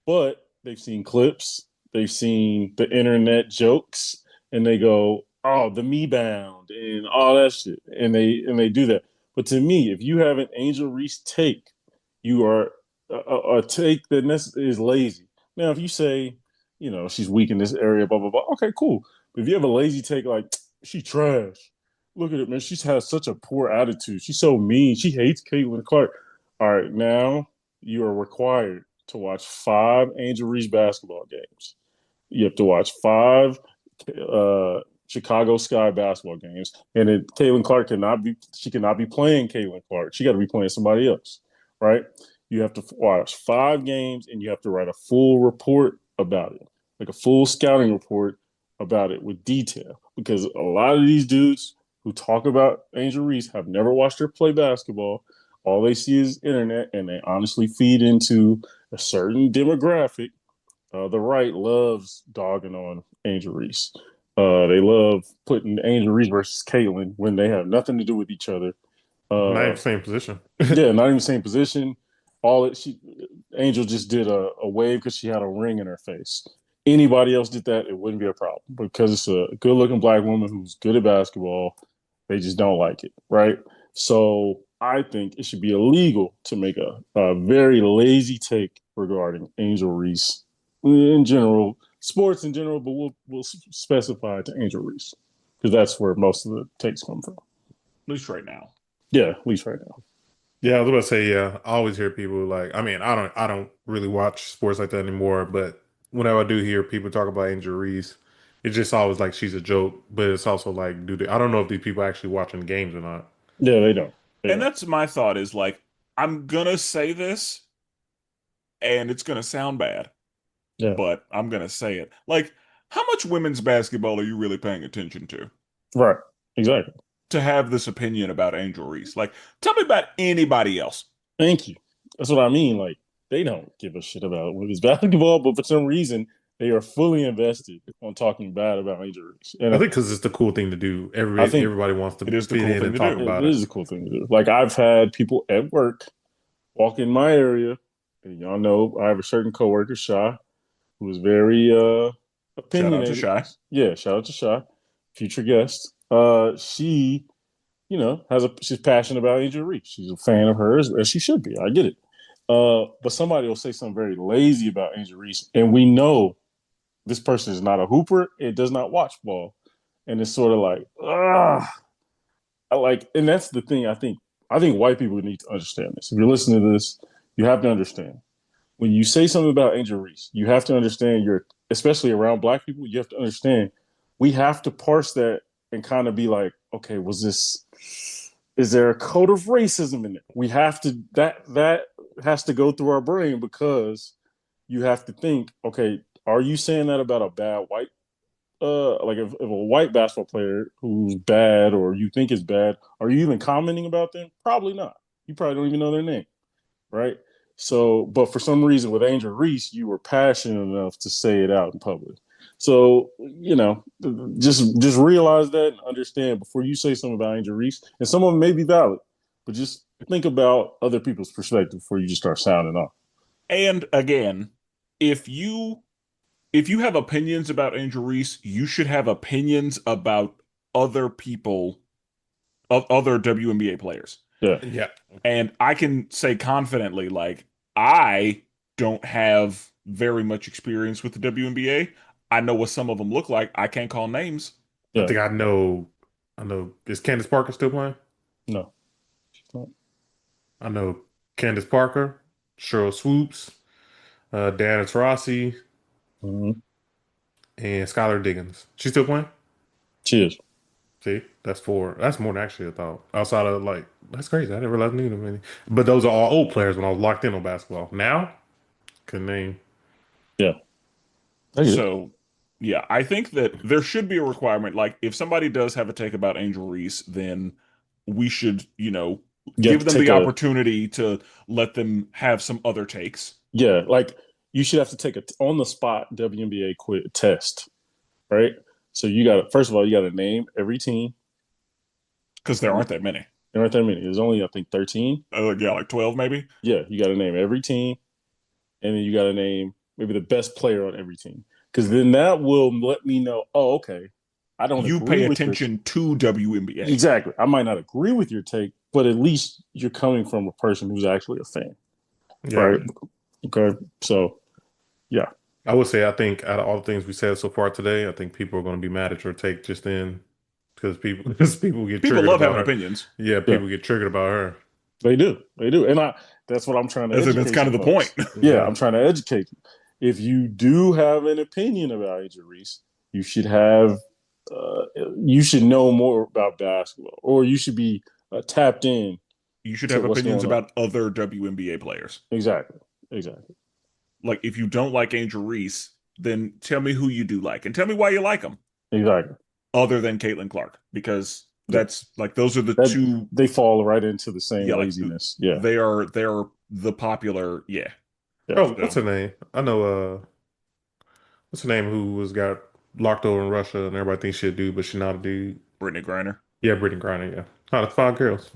but they've seen clips, they've seen the internet jokes, and they go, "Oh, the me bound" and all that shit, and they do that. But to me, if you have an Angel Reese take, you are a take that is lazy. Now, if you say, she's weak in this area, blah blah blah, okay, cool. But if you have a lazy take like she trash, look at it, man, she's has such a poor attitude. She's so mean. She hates Caitlin Clark. All right, now you are required to watch 5 Angel Reese basketball games. You have to watch 5 Chicago Sky basketball games, and Caitlin Clark cannot be. She cannot be playing Caitlin Clark. She got to be playing somebody else, right? You have to watch 5 games, and you have to write a full report about it, like a full scouting report about it with detail. Because a lot of these dudes who talk about Angel Reese have never watched her play basketball. All they see is internet, and they honestly feed into a certain demographic. The right loves dogging on Angel Reese. They love putting Angel Reese versus Caitlin when they have nothing to do with each other. Not even Uh, same position. yeah, not even the same position. Angel just did a wave because she had a ring in her face. Anybody else did that, it wouldn't be a problem because it's a good looking black woman who's good at basketball. They just don't like it, right? So I think it should be illegal to make a very lazy take regarding Angel Reese in general, sports in general, but we'll specify to Angel Reese because that's where most of the takes come from. At least right now. Yeah, at least right now. Yeah, I was about to say, yeah, I always hear people like, I mean, I don't really watch sports like that anymore, but whenever I do hear people talk about Angel Reese, it's just always like she's a joke, but it's also like, I don't know if these people are actually watching the games or not. Yeah, they don't. They And don't. that's my thought is like, I'm gonna say this and it's gonna sound bad, Yeah, but I'm gonna say it. Like, how much women's basketball are you really paying attention right. Exactly. to have this opinion about Angel Reese? Like, tell me about anybody else. Thank you. That's what I mean. Like they don't give a shit about women's basketball, but for some reason they are fully invested on talking bad about Angel Reese. And I think because it's the cool thing to do. I think Everybody wants to It is the fit cool in thing and to talk do. it about it. is a cool thing to do. Like I've had people at work walk in my area, and y'all know I have a certain coworker, Shy, who is very Shout out to opinionated. Shy. Yeah, shout out to Shy, future guest. She, she's passionate about Angel Reese. She's a fan of hers, as she should be. I get it. But somebody will say something very lazy about Angel Reese, and we know this person is not a hooper. It does not watch ball, and it's sort of like, ah, I like, and that's the thing. I think white people need to understand this. If you're listening to this, you have to understand when you say something about Angel Reese, you have to understand especially around black people, you have to understand we have to parse that and kind of be like, okay, is there a code of racism in it? We have to, that has to go through our brain because you have to think, okay, are you saying that about a bad white, like if a white basketball player who's bad or you think is bad, are you even commenting about them? Probably not. You probably don't even know their name, right? So, but for some reason with Angel Reese, you were passionate enough to say it out in public. So, just realize that and understand before you say something about Angel Reese, and some of them may be valid, but just think about other people's perspective before you just start sounding off. And again, if you if you have opinions about Angel Reese, you should have opinions about other people, of other WNBA players. Yeah, Yeah. And I can say confidently, like, I don't have very much experience with the WNBA. I know what some of them look like. I can't call names. I yeah, think I know, is Candace Parker still playing? no, I know Candace Parker, Cheryl Swoops, Diana Taurasi, mm-hmm. and Skylar Diggins. She still playing? Cheers. See, that's four. That's more than actually I thought. Outside of like, that's crazy. I didn't realize I knew them many. But those are all old players when I was locked in on basketball. Now, can name. Yeah, I get it. So, yeah, I think that there should be a requirement. Like, if somebody does have a take about Angel Reese, then we should, You have give to them take the a opportunity to let them have some other takes. yeah, like you should have to take a on the spot WNBA quiz test, right? So you got to first of all you got to name every team. Because there aren't that many. There aren't that many. There's only I think 13. Yeah, like 12 maybe. Yeah, you got to name every team, and then you got to name maybe the best player on every team, because then that will let me know. Oh, okay, I don't You agree pay with attention to WNBA. exactly. I might not agree with your take, but at least you're coming from a person who's actually a fan, Yeah. right? Okay, so yeah, I would say I think out of all the things we said so far today, I think people are going to be mad at your take just then because people get People triggered love about having her. opinions. Yeah, yeah, people get triggered about her. they do, and that's what I'm trying to I think educate. that's kind of some the folks. point. Yeah, I'm trying to educate you. If you do have an opinion about Angel Reese, you should have, you should know more about basketball, or you should be tapped in You should to have what's opinions going on. about other WNBA players. Exactly. Like if you don't like Angel Reese, then tell me who you do like and tell me why you like them Exactly. other than Caitlin Clark, because Yeah. that's like those are the That two. they fall right into the same Yeah, like laziness. Yeah. they're the popular. Yeah. Yeah. Oh, what's So her name? I know. What's her name? Who was got locked over in Russia and everybody thinks she's a dude, but she's not a dude. Brittany Griner. Yeah, Brittany Griner. Yeah, oh, the five girls.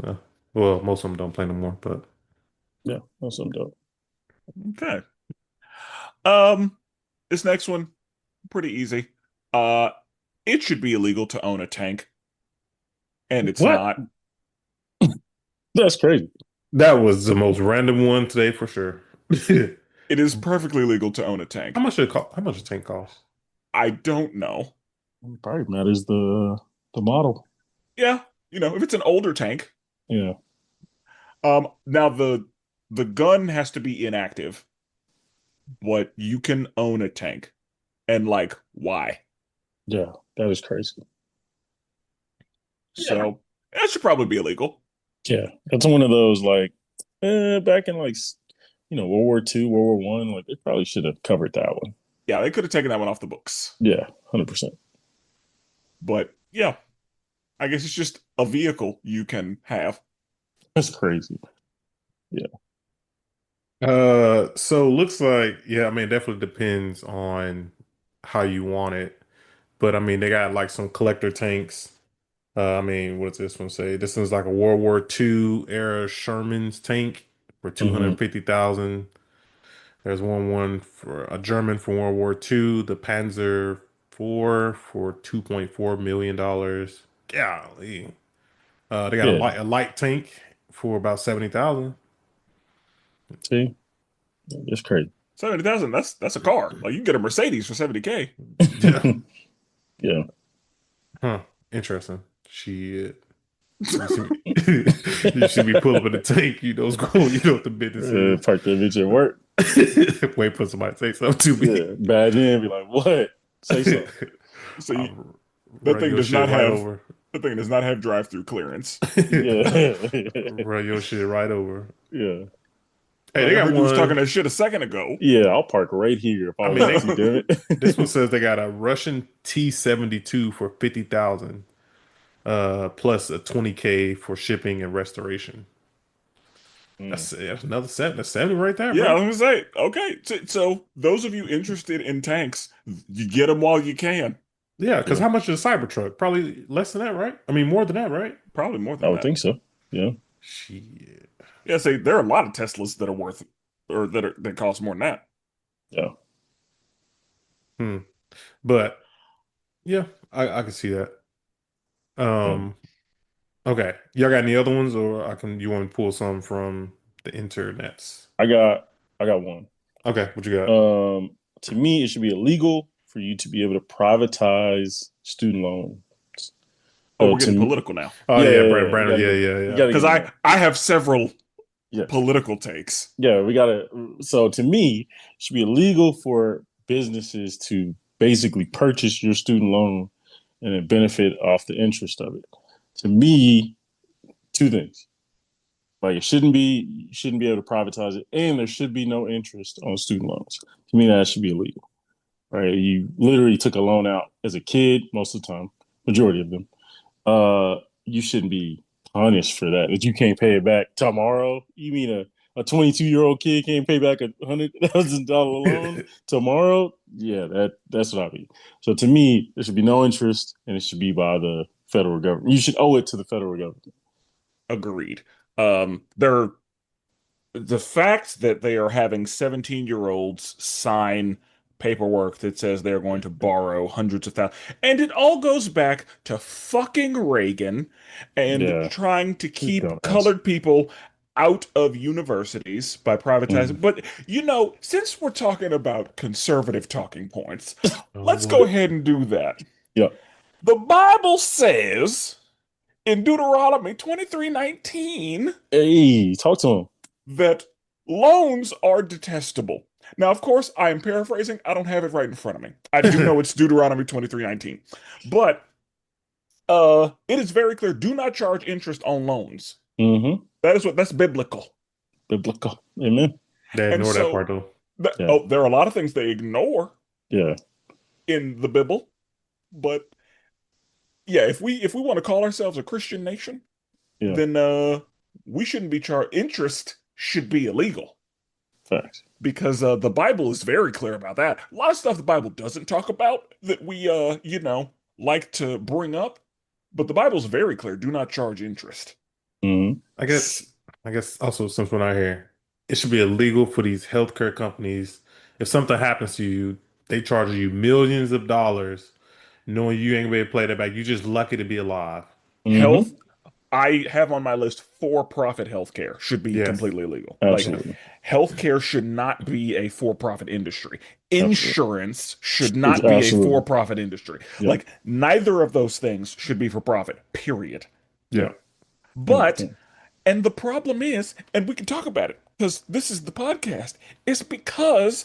Well, most of them don't play no more, but Yeah. That's some dope. Okay. Um, this next one pretty easy. Uh, it should be illegal to own a tank, and it's What? not. That's crazy. that was the most random one today for sure. It is perfectly legal to own a tank. How much should it cost? How much a tank cost? I don't know. Probably matters the model. Yeah, if it's an older tank, Yeah. now the gun has to be inactive, but you can own a tank. And like, why? Yeah. That is crazy. So that should probably be illegal. Yeah. That's one of those like back in like World War II, World War One, like they probably should have covered that one. Yeah, they could have taken that one off the books. Yeah, 100%. But yeah, I guess it's just a vehicle you can have. That's crazy. Yeah. So looks like, yeah, I mean, it definitely depends on how you want it. But I mean, they got like some collector tanks. I mean, what's this one say? This one's like a World War II era Sherman's tank for Mm-hmm. 250,000. There's one for a German for World War II, the Panzer IV for $2.4 million. Golly. They got Yeah. a light tank for about 70,000. See, it's crazy. 70,000, that's a car. Like you can get a Mercedes for 70K. Yeah. Yeah. Huh. Interesting. Shit. You should be pulling up in the tank, what's going, what the business is. Park that bitch at work. Wait for somebody to say something to me. Yeah. Bad in, be like, what? Say something. So Run thing your does shit not right have over. the thing does not have drive-through clearance. Yeah. Run your shit right over. Yeah. Hey, they I got heard you was one. talking that shit a second ago. Yeah, I'll park right here if I I was mean, empty, damn it. This one says they got a Russian T-72 for 50,000, plus a 20K for shipping and restoration. That's another 70. That's 70 right there, Yeah, I bro. was gonna say, okay. So those of you interested in tanks, you get them while you can. Yeah, because Yeah. how much is a Cybertruck? Probably less than that, right? I mean, more than that, right? Probably more I than would that. think so. Yeah. Shit. Yeah, say there are a lot of Teslas that are worth or that cost more than that. Yeah. But yeah, I can see that. Um, okay. Y'all got any other ones, or you want to pull some from the internets? I got one. Okay, what you got? To me, it should be illegal for you to be able to privatize student loans. Oh, So we're getting to me- political now. Oh yeah, yeah, yeah, Brandon. you Yeah, gotta yeah, You yeah. gotta Because get I have several yes. political takes. Yeah, we gotta. So to me, it should be illegal for businesses to basically purchase your student loan and then benefit off the interest of it. To me, two things. Like you shouldn't be able to privatize it, and there should be no interest on student loans. To me, that should be illegal. Right? You literally took a loan out as a kid, most of the time, majority of them. You shouldn't be punished for that. That you can't pay it back tomorrow. You mean a 22-year-old kid can't pay back $100,000 loan tomorrow. Yeah, that's what I mean. So to me, there should be no interest, and it should be by the federal government. You should owe it to the federal government. Agreed. They're the fact that they are having 17-year-olds sign paperwork that says they're going to borrow hundreds of thousands. And it all goes back to fucking Reagan and Yeah, trying to just keep dumbass. colored people out of universities by Mm. privatizing. But, since we're talking about conservative talking points, Oh let's go boy. ahead and do that. Yeah. The Bible says in Deuteronomy 23:19 Hey, talk to him. that loans are detestable. Now, of course, I am paraphrasing. I don't have it right in front of me. I do know it's Deuteronomy 23:19. But it is very clear, do not charge interest on loans. Mm-hmm. That's biblical. Biblical. Amen. They And ignore that so part though. Yeah. there are a lot of things they ignore Yeah. in the Bible, but yeah, if we want to call ourselves a Christian nation, Yeah. then we shouldn't be charged. Interest should be illegal. Facts. Because the Bible is very clear about that. A lot of stuff the Bible doesn't talk about that we like to bring up, but the Bible's very clear. Do not charge interest. Mm-hmm. I guess I guess also since we're not here, it should be illegal for these healthcare companies. If something happens to you, they charge you millions of dollars, knowing you ain't gonna be able to play that back. You just lucky to be alive. Health, Mm-hmm. I have on my list for-profit healthcare should be Yes. completely illegal. Like Absolutely. healthcare should not be a for-profit industry. Absolutely. Insurance should It's not be a absolutely. for-profit industry. Yeah. Like neither of those things should be for profit, period. Yeah. But 100%. And the problem is, and we can talk about it because this is the podcast, it's because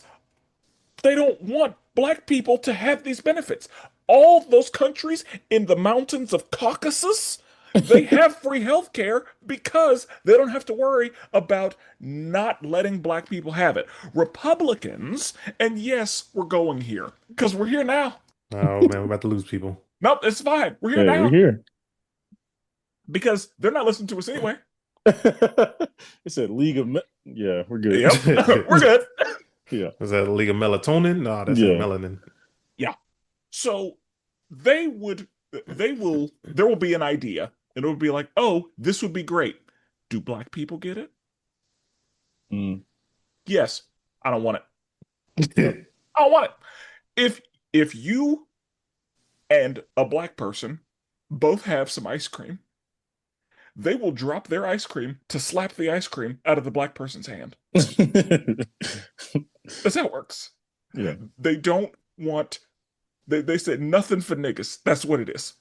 they don't want black people to have these benefits. All those countries in the mountains of Caucasus, they have free health care because they don't have to worry about not letting black people have it. Republicans, and yes, we're going here because we're here now. Oh man, we're about to lose people. Nope, it's fine. We're here Hey, we're now here. because they're not listening to us anyway. It said League of Yeah, we're good. Yep, we're good. Yeah. Is that a league of melatonin? No, that's Yeah. melanin. Yeah. So they would, there will be an idea, and it would be like, oh, this would be great. Do black people get it? Mm. Yes. I don't want it. I don't want it. If you and a black person both have some ice cream, they will drop their ice cream to slap the ice cream out of the black person's hand. That's how it works. Yeah. They don't want, they said nothing for niggas. That's what it is.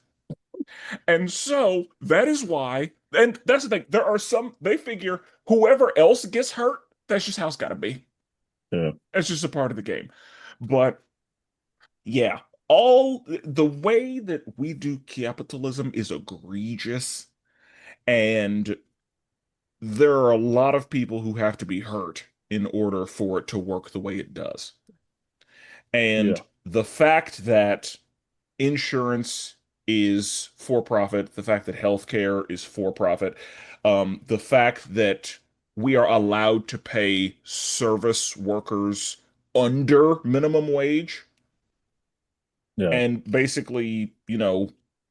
And so that is why, and that's the thing, there are some, they figure whoever else gets hurt, that's just how it's got to be. Yeah. It's just a part of the game. But yeah, all the way that we do capitalism is egregious. And there are a lot of people who have to be hurt in order for it to work the way it does. And Yeah. the fact that insurance is for profit, the fact that healthcare is for profit, the fact that we are allowed to pay service workers under minimum wage Yeah. and basically,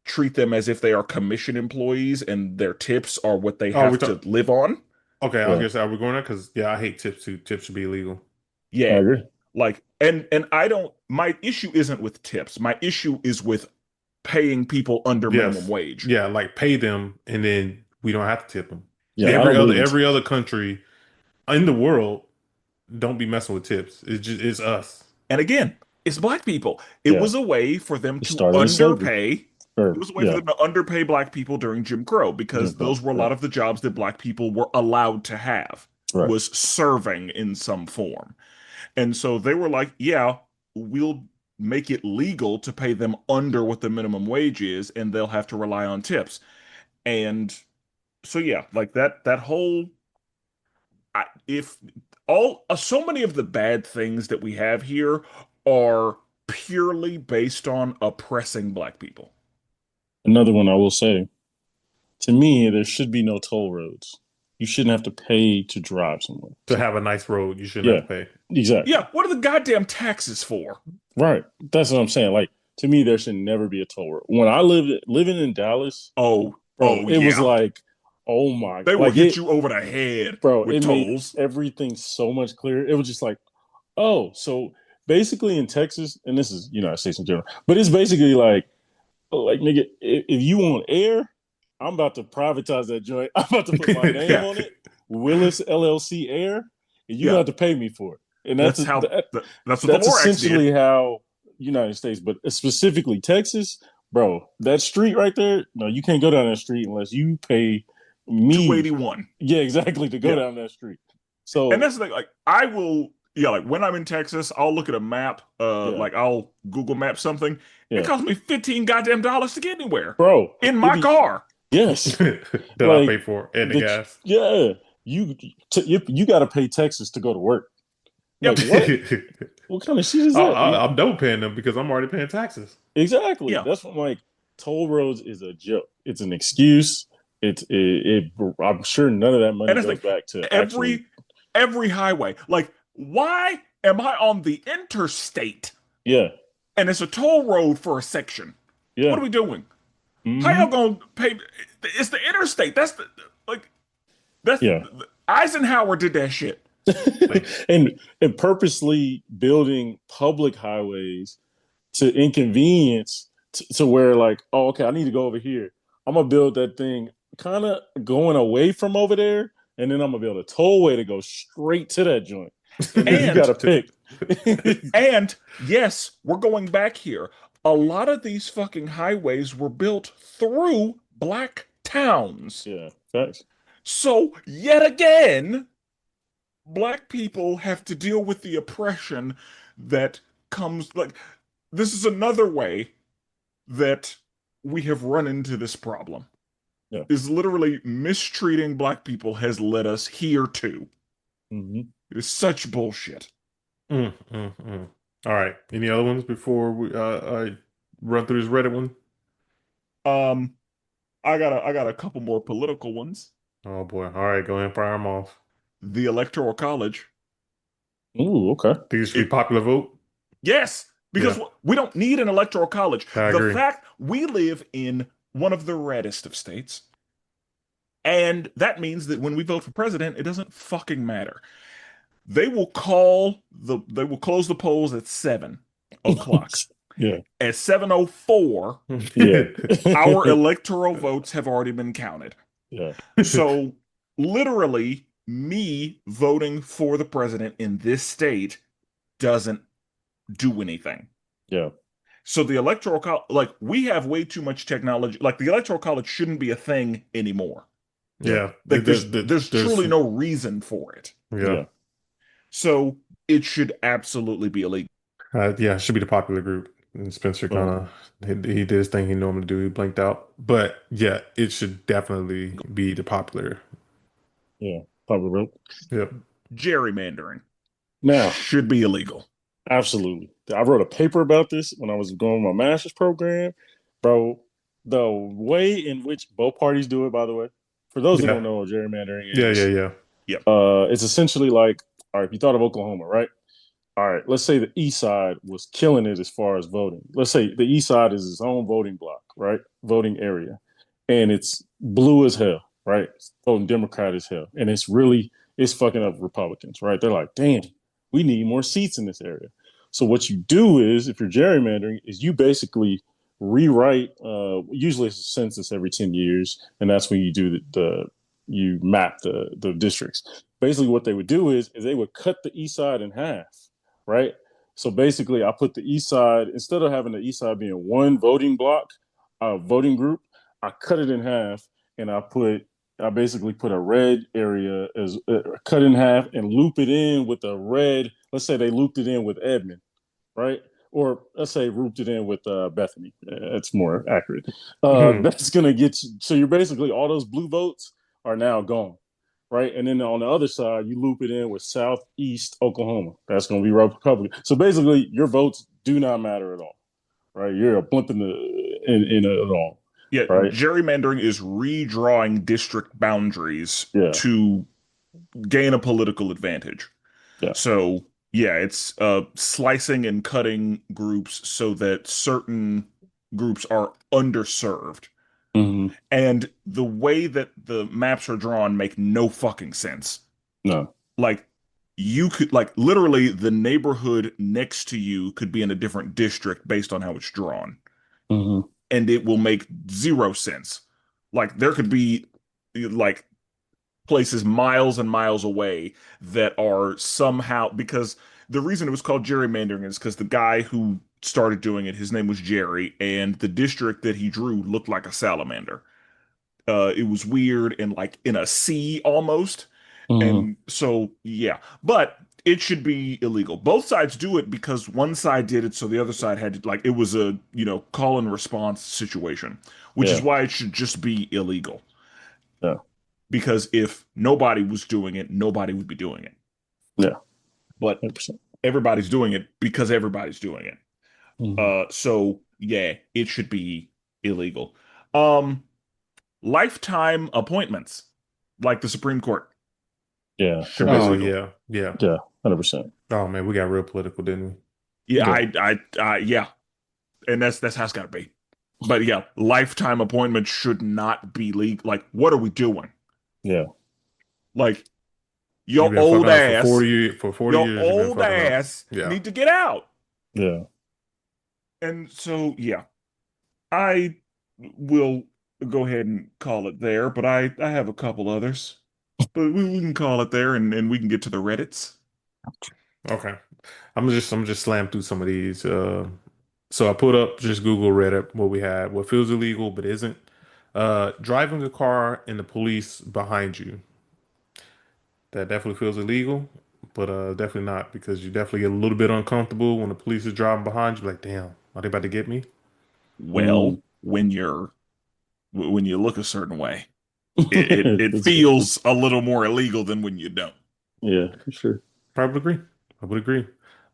treat them as if they are commission employees and their tips are what they Oh, we have to talk. live on. Okay, I was Yeah. gonna say, are we going there? Because yeah, I hate tips too. Tips should be illegal. I Yeah. agree. Like and I don't my issue isn't with tips. My issue is with paying people under minimum Yes, wage. yeah, like pay them, and then we don't have to tip them. Yeah, I don't believe in Every other country in the world don't be messing with tips. It's us. And again, it's black people. It Yeah. was a way for them It to started in slavery. underpay. Or It was a way for yeah. them to underpay black people during Jim Crow Jim because Crow. those were a lot of the jobs that black people were allowed to have Right. was serving in some form. And so they were like, yeah, we'll make it legal to pay them under what the minimum wage is, and they'll have to rely on tips. And so yeah, like that whole if all so many of the bad things that we have here are purely based on oppressing black people. Another one I will say, to me, there should be no toll roads. you shouldn't have to pay to drive somewhere. To have a nice road, you shouldn't Yeah, have to pay. exactly. Yeah, what are the goddamn taxes for? Right. That's what I'm saying. Like to me, there should never be a toll road. When I living in Dallas, bro, Oh it was yeah. like, oh my, They will like hit it, you over the head bro. with It made tolls. everything so much clearer. It was just like, oh, so basically in Texas, and this is United States in general, but it's basically like nigga, if you want air, I'm about to privatize that joint. I'm about to put my name Yeah. on it, Willis LLC Air, and you're gonna Yeah. have to pay me for it. And That's how that's what the that's Lorax did. essentially how United States, but specifically Texas, bro, that street right there, no, you can't go down that street unless you pay me. 281. Yeah, exactly, to go Yeah. down that street. And So that's the thing, like I will, yeah, like when I'm in Texas, I'll look at a map, yeah, like I'll Google map something. It yeah, costs me 15 goddamn dollars to get anywhere bro, in it my be car. yes, That I like pay for and the the gas. yeah, you got to pay Texas to go to work. Like Yep. what? What kind of shit is that? I'm double paying them because I'm already paying taxes. Exactly. Yeah. That's what I'm like. Toll roads is a joke. It's an excuse. I'm sure none of that money And it's goes like back to actually. every highway. Like, why am I on the interstate Yeah, and it's a toll road for a section? What yeah, are we doing? How y'all hmm gonna pay? It's the interstate. That's the like that's yeah, Eisenhower did that shit. Like, and purposely building public highways to inconvenience to where like, oh, okay, I need to go over here. I'm gonna build that thing kind of going away from over there, and then I'm gonna build a tollway to go straight to that joint, and then you And got to pick. and yes, we're going back here. A lot of these fucking highways were built through black towns. Yeah, facts. So yet again, black people have to deal with the oppression that comes like this is another way that we have run into this problem. Yeah. Is literally mistreating black people has led us here too. hmm It is such bullshit. mm, mm, mm. All right. Any other ones before I run through this Reddit one? Um, I got a couple more political ones. Oh boy. All right, go ahead and fire them off. The Electoral College. Ooh, okay. Think it should be It popular vote? yes, because Yeah, we don't need an electoral college. I The agree. fact we live in one of the reddest of states, and that means that when we vote for president, it doesn't fucking matter. They will close the polls at 7 o'clock. Yeah, At 7:04, yeah, our electoral votes have already been counted. yeah, So literally, me voting for the president in this state doesn't do anything. yeah, So the electoral college, like we have way too much technology. Like the electoral college shouldn't be a thing anymore. yeah, Yeah, Like there's truly no reason for it. yeah. yeah. So it should absolutely be illegal. Yeah, it should be the popular group. And Spencer kind Oh, of he did his thing he normally do. He blinked out, but yeah, it should definitely be the popular. yeah. Probably real. Yep. Gerrymandering Now, should be illegal. absolutely. I wrote a paper about this when I was going my master's program, bro. The way in which both parties do it, by the way, for those who Yeah. don't know what gerrymandering Yeah. is, Yeah. Yeah. it's essentially like, all right, if you thought of Oklahoma, right? All right, let's say the East Side was killing it as far as voting. Let's say the East Side is its own voting block, right? Voting area. And it's blue as hell, right? It's voting Democrat as hell. And it's fucking up Republicans, right? They're like, damn, we need more seats in this area. So what you do is, if you're gerrymandering, is you basically rewrite, usually it's a census every 10 years, and that's when you do you map the districts. Basically what they would do is they would cut the East Side in half, right? So basically, I put the East Side, instead of having the East Side being one voting block, voting group, I cut it in half, and I basically put a red area as cut in half and loop it in with a red. Let's say they looped it in with Edmond, right? Or let's say looped it in with Bethany. That's more accurate. Mhm. That's gonna get you. So you're basically all those blue votes are now gone, right? And then on the other side, you loop it in with Southeast Oklahoma. That's going to be Republican. So basically, your votes do not matter at all, right? You're a blimp in it all. Yeah, right? gerrymandering is redrawing district boundaries Yeah, to gain a political advantage. yeah. So, yeah, it's slicing and cutting groups so that certain groups are underserved. Hmm. And the way that the maps are drawn make no fucking sense. No. Like, you could, like, literally, the neighborhood next to you could be in a different district based on how it's drawn, Hmm. and it will make zero sense. Like, there could be, like, places miles and miles away that are somehow, because the reason it was called gerrymandering is because the guy who started doing it, his name was Jerry, and the district that he drew looked like a salamander. It was weird and like in a sea almost. Hmm. And so, yeah, but it should be illegal. Both sides do it because one side did it, so the other side had to, like, it was a, call and response situation, which is Yeah, why it should just be illegal. yeah, Because if nobody was doing it, nobody would be doing it. yeah. But 100%. everybody's doing it because everybody's doing it. Hmm. So yeah, it should be illegal. Um, Lifetime appointments, like the Supreme Court, Yeah, should be Oh crazy. illegal. yeah, yeah. Yeah, 100%. Oh man, we got real political, didn't Yeah, Yeah, yeah, and that's how it's got to be. But yeah, lifetime appointments should not be legal. Like, what are we doing? yeah, Like, we? You've your been old fucking up for ass, 40 years. For 40 your years, you've been old fucking up. ass Yeah. need to get out. yeah. And so, yeah, I will go ahead and call it there, but I have a couple others. But we can call it there, and we can get to the Reddits. Okay. I'm just slam through some of these. So I put up just Google Reddit what we had, what feels illegal but isn't. Driving a car and the police behind you. That definitely feels illegal, but definitely not because you definitely get a little bit uncomfortable when the police is driving behind you. Like, damn, are they about to get me? Well, Mm. when you look a certain way, it That's good. feels a little more illegal than when you don't. Yeah, for sure. I would agree. I would agree.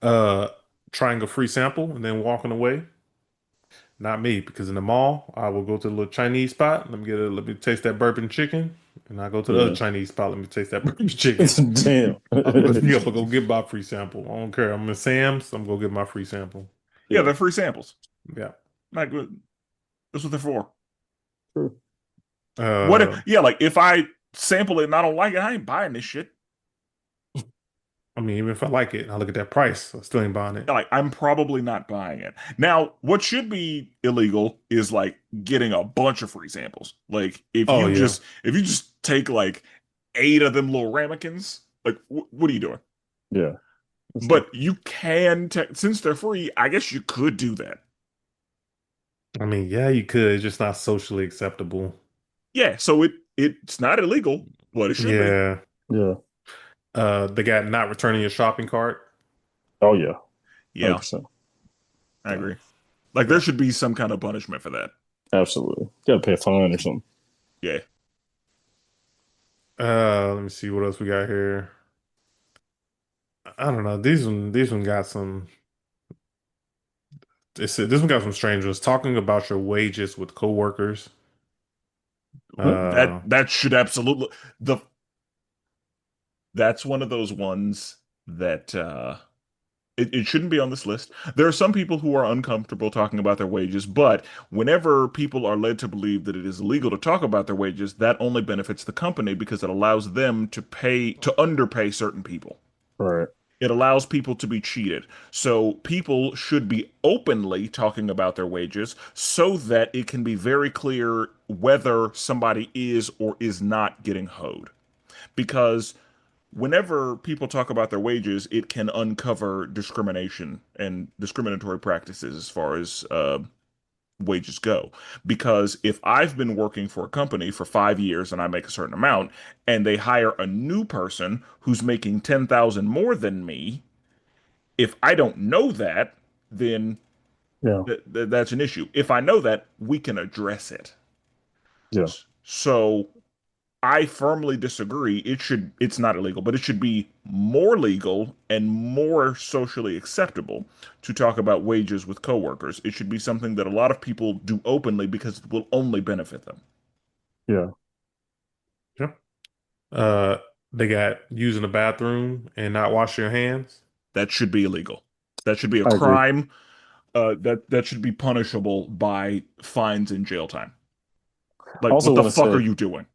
Uh, Trying a free sample and then walking away. Not me, because in the mall, I will go to the little Chinese spot. Let me taste that bourbon chicken, and I go to the other Yeah. Chinese spot. Let me taste that bourbon chicken. Damn. Yep, I go get my free sample. I don't care. I'm in Sam's. I'm gonna get my free sample. Yeah, Yeah, they're free samples. Yeah. Not good. That's what they're for. true. What? Uh, Yeah, like if I sample it and I don't like it, I ain't buying this shit. I mean, even if I like it, and I look at that price, I still ain't buying it. Like, I'm probably not buying it. Now, what should be illegal is like getting a bunch of free samples. Like, Oh yeah. if you just take like 8 of them little ramekins, like what are you doing? Yeah, for sure. But you can since they're free, I guess you could do that. I mean, yeah, you could. It's just not socially acceptable. Yeah, so it's not illegal, but it should be. Yeah. Yeah. They got not returning your shopping cart. Oh yeah, Yeah, 100%. I Yeah, agree. Like, there Yeah. should be some kind of punishment for that. absolutely. Got to pay a fine or something. Yeah. Let me see what else we got here. I don't know. These one got some. This one got some strange ones. Talking about your wages with coworkers. That Uh, that should absolutely the that's one of those ones that it shouldn't be on this list. There are some people who are uncomfortable talking about their wages, but whenever people are led to believe that it is illegal to talk about their wages, that only benefits the company because it allows them to underpay certain people. Right. It allows people to be cheated. So people should be openly talking about their wages so that it can be very clear whether somebody is or is not getting hoed. Because whenever people talk about their wages, it can uncover discrimination and discriminatory practices as far as wages go. Because if I've been working for a company for 5 years and I make a certain amount, and they hire a new person who's making 10,000 more than me, if I don't know that, then Yeah. that's an issue. If I know that, we can address it. Yeah. So I firmly disagree. It's not illegal, but it should be more legal and more socially acceptable to talk about wages with coworkers. It should be something that a lot of people do openly because it will only benefit them. Yeah, Yeah. Uh, they got using the bathroom and not washing your hands. That should be illegal. That should be a I agree. crime. That should be punishable by fines and jail time. I Like, also what the want to fuck are say, you doing?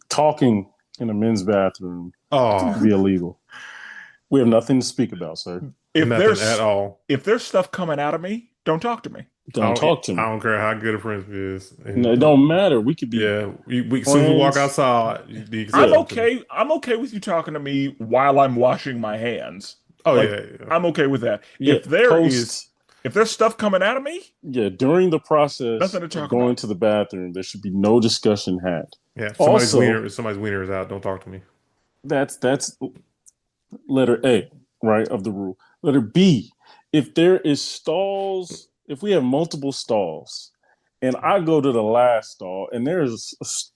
talking in a men's bathroom Oh, should be illegal. We have nothing to speak about, sir. If nothing at there's all. if there's stuff coming out of me, don't talk to me. Don't talk to I me. don't care how good a friend is. No, And it don't matter. We could be yeah, as soon as we walk friends. outside, you can say I'm Yeah. something to me. okay. I'm okay with you talking to me while I'm washing my hands. Oh Like, yeah. I'm okay with that. Yeah, If there's stuff coming out of me, during the process nothing to of talk going about. to the bathroom, there should be no discussion had. Yeah. Also, If somebody's wiener is out, don't talk to me. that's letter A, right, of the rule. Letter B, if there is stalls, if we have multiple stalls, and I go to the last stall, and there's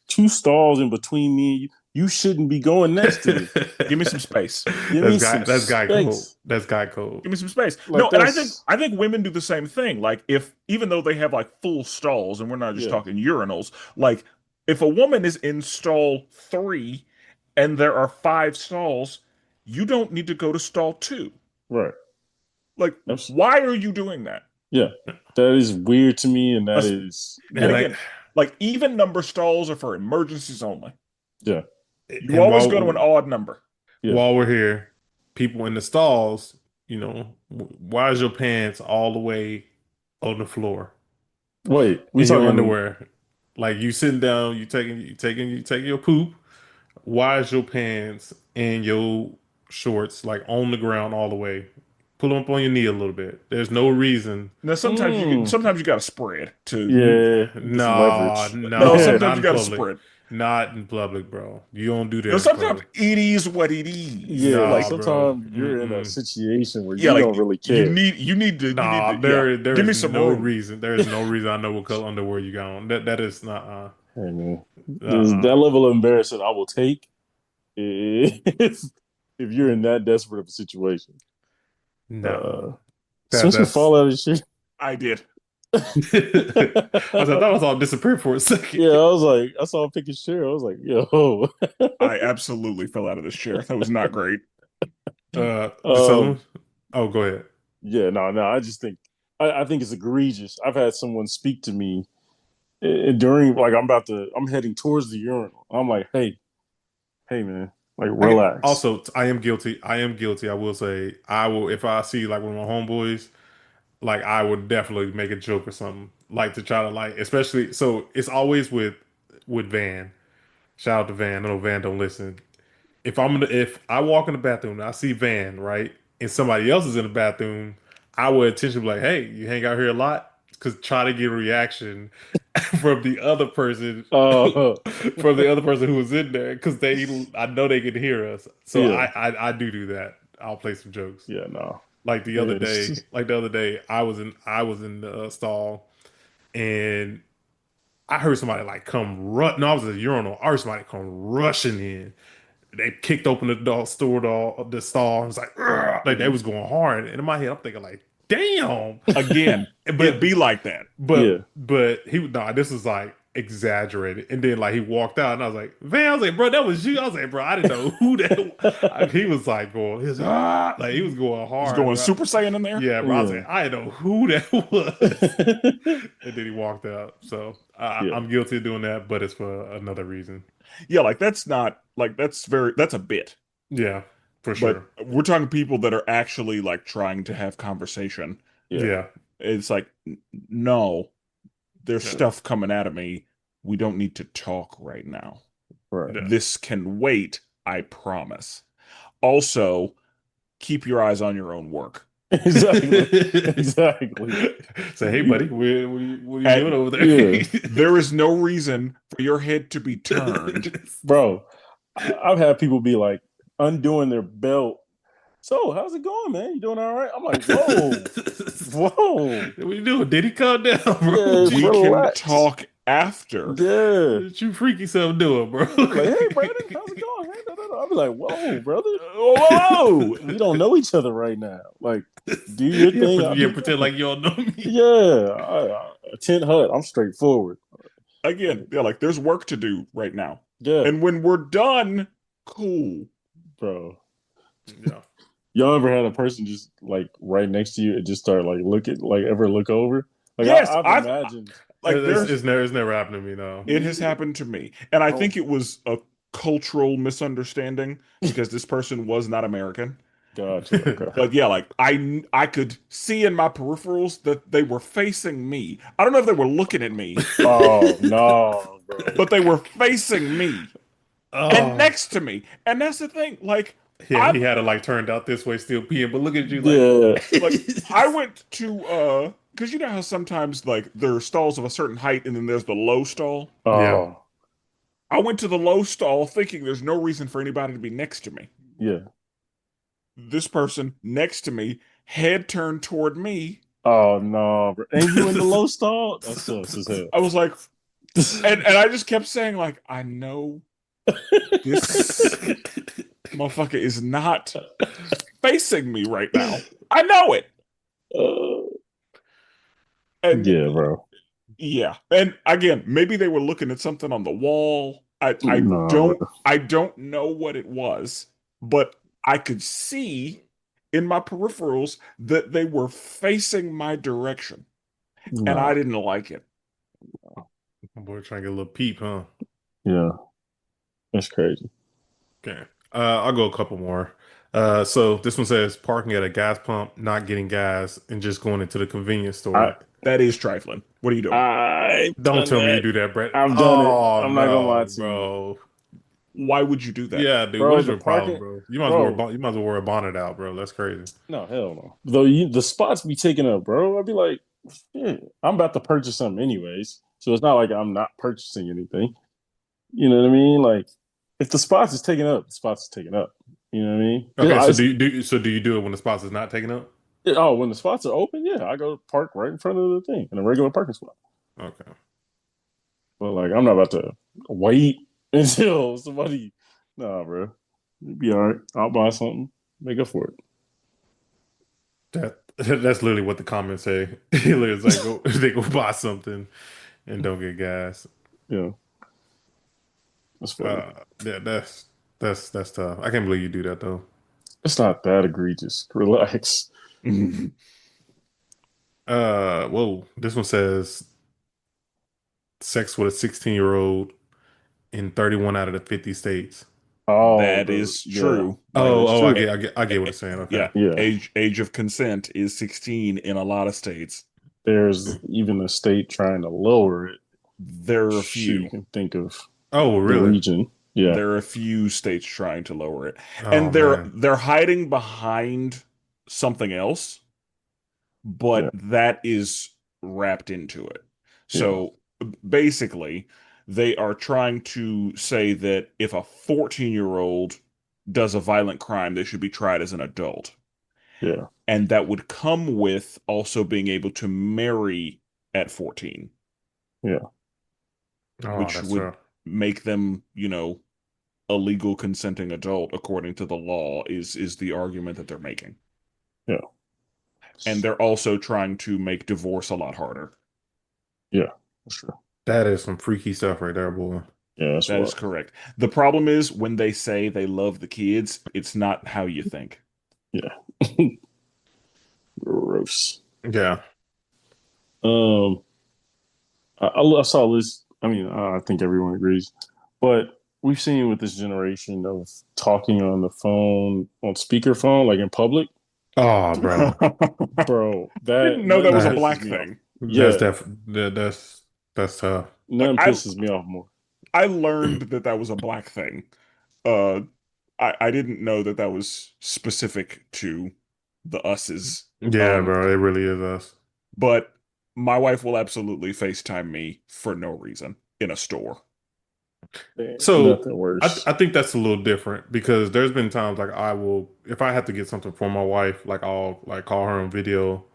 two stalls in between me and you shouldn't be going next to me. Give me some space. Give me some That's guy code. space. That's guy code. Give me some space. Like No, and that's I think women do the same thing. Like, if even though they have like full stalls, and we're not just yeah, talking urinals, like if a woman is in stall 3 and there are 5 stalls, you don't need to go to stall 2. right. Like, That's, why are you doing that? yeah, that is weird to me, and that Us- is And And again, like even number stalls are for emergencies only. yeah, You and always go to an odd number. yeah. while we're here, people in the stalls, why is your pants all the way on the floor Wait, we in your talking underwear? Like you sitting down, you taking your poop. Why is your pants and your shorts like on the ground all the way? Pull them up on your knee a little bit. There's no reason. Now sometimes you got to spread to. Yeah, just No, leverage. No, no, sometimes not you in got to public. spread. Not in public, bro. You don't do that You know, in sometimes public. it is what it is. Yeah, Nah, Like, bro. sometimes you're in a Mm-mm. situation where yeah, you don't like really care. you need Nah, to yeah. there Give me is some no room. reason. There is no reason I know what color underwear you got on. That is not Hey man, there's uh that level of embarrassment I will take if you're in that desperate of a situation. no. Spenser That's fall out of shit. I did. I thought that was all disappeared for a second. Yeah, I was like, I saw him pick his chair. I was like, yo. I absolutely fell out of this chair. That was not great. This other one? Oh, go ahead. Yeah, no. I just think I think it's egregious. I've had someone speak to me during like I'm heading towards the urinal. I'm like, hey, man, like relax. Also, I am guilty. I am guilty. I will say, I will if I see like one of my homeboys, like I would definitely make a joke or something, like to try to like, especially. So it's always with Van. Shout out to Van. I know Van don't listen. If I walk in the bathroom and I see Van, right, and somebody else is in the bathroom, I would intentionally be like, hey, you hang out here a lot? Because try to get a reaction from the other person uh, from the other person who was in there because I know they can hear us. So Yeah. I do that. I'll play some jokes. yeah, no. Like the Yeah, other it's day, just- I was in the stall and I heard somebody like come run. No, I was at the urinal. I heard somebody come rushing in. They kicked open the stall. I was like, "Ugh," like they was going hard. And in my head, I'm thinking like, damn. Again, But it be like that. Yeah. but this was like exaggerated. And then like he walked out, and I was like, man, I was like, bro, that was you. I was like, bro, I didn't know who that. He was like going, he was like he was going hard. He's going bro. Super Saiyan in there. Yeah, bro. I was Yeah. like, I didn't know who that was. And then he walked out. So Yeah. I'm guilty of doing that, but it's for another reason. Yeah, like that's not like that's a bit. Yeah, for sure. But we're talking people that are actually like trying to have conversation. Yeah. It's like, no, there's Yeah. stuff coming out of me. We don't need to talk right now. Right. Yeah. This can wait, I promise. Also, keep your eyes on your own work. Exactly. Say, hey, buddy, what are you And- doing over there? Yeah. There is no reason for your head to be turned. Bro, I've had people be like undoing their belt. So, how's it going, man? You doing all right? I'm like, whoa. What are you doing? Did he calm down, bro? Yeah, We can relax. talk after. Yeah. What you freaky self doing, bro? I'd be like, hey, Brandon, how's it going? Hey, no, no, no. I'd be like, whoa, brother. Whoa, whoa, We don't know each other right now. Like, do your Yeah, thing. I'll yeah, do pretend mine. like you don't know me. Yeah. A tent hut. I'm straightforward. Again, yeah, like there's work to do right now. Yeah, And when we're done, cool. bro. Yeah. Y'all ever had a person just like right next to you and just start like looking, like ever look over? Like Yes, I've I've imagined. like there's It's never happened to me, no. it has happened to me. And I Oh, think it was a cultural misunderstanding because this person was not American. gotcha. Okay. But yeah, like I could see in my peripherals that they were facing me. I don't know if they were looking at me, Oh no, bro. but they were facing me and Oh, next to me. And that's the thing. Like yeah, I he had it like turned out this way, still peeing, but look at you like, Yeah. like I went to because you know how sometimes like there are stalls of a certain height and then there's the low stall. yeah. Oh, I went to the low stall thinking there's no reason for anybody to be next to me. yeah. This person next to me, head turned toward me. Oh no, bro. And you in the low stall? That sucks as hell. I was like, and I just kept saying, like, I know this motherfucker is not facing me right now. I know it. Uh, And yeah, bro. yeah. And again, maybe they were looking at something on the wall. Nah, bro. I don't know what it was, but I could see in my peripherals that they were facing my direction, and I Nah. didn't like it. My boy trying to get a little peep, huh? Yeah, that's crazy. Okay. I'll go a couple more. So this one says parking at a gas pump, not getting gas, and just going into the convenience I store. That is trifling. What are you doing? I've Don't done tell me you that. do that, Brett. I've done it. Oh I'm not gonna lie no, to you, bro. Why would you do that? Yeah, dude. What bro. is The your problem, parking, bro? bro. You might as well wear a bonnet out, bro. That's crazy. No, hell no. Though the spots be taken up, bro. I'd be like, shit, I'm about to purchase something anyways. So it's not like I'm not purchasing anything. You know what I mean? Like, if the spots is taken up, the spots is taken up. You know what I mean? Okay, so do you do it when the spots is not taken up? Oh, when the spots are open, yeah, I go park right in front of the thing in a regular parking spot. Okay. But like, I'm not about to wait until somebody. Nah, bro. It'd be all right. I'll buy something. Make up for That's literally what the comments say. It's like go they go buy something and don't get gas. it. Yeah, that's funny. Yeah, that's tough. I can't believe you do that though. It's not that egregious. Relax. Whoa. This one says sex with a 16-year-old in 31 out of the 50 states. Oh, That is yeah, true. that Like, is Oh, true. I eh, get what eh, it's saying. Okay. yeah, Yeah, age of consent is 16 in a lot of states. there's even a state trying to lower it. There are a Shoot, you few. can think of Oh, the really? region. Yeah, There are a few states trying to lower it. Oh And man. they're hiding behind something else, but yeah, that is wrapped into it. yeah, So basically, they are trying to say that if a 14-year-old does a violent crime, they should be tried as an adult. yeah, And that would come with also being able to marry at 14, yeah, Oh, which that's would tough. make them, a legal consenting adult according to the law is the argument that they're making. yeah. And they're also trying to make divorce a lot harder. Yeah, that's true. That is some freaky stuff right there, boy. Yeah, that's That is wild. correct. The problem is when they say they love the kids, it's not how you think. Yeah, gross. Yeah. Um, I saw this. I mean, I think everyone agrees, but we've seen with this generation of talking on the phone on speakerphone, like in public, Oh, bro. bro. Didn't That know that nothing was a That's pisses black me off. thing. that's Yeah, that's tough. Like nothing pisses me off more. I learned that that was a black thing. Uh, I didn't know that that was specific to the us's. Yeah, Um, bro. It really is us. but my wife will absolutely FaceTime me for no reason in a store. So Nothing worse. I think that's a little different because there's been times like I will if I have to get something for my wife, like I'll like call her on video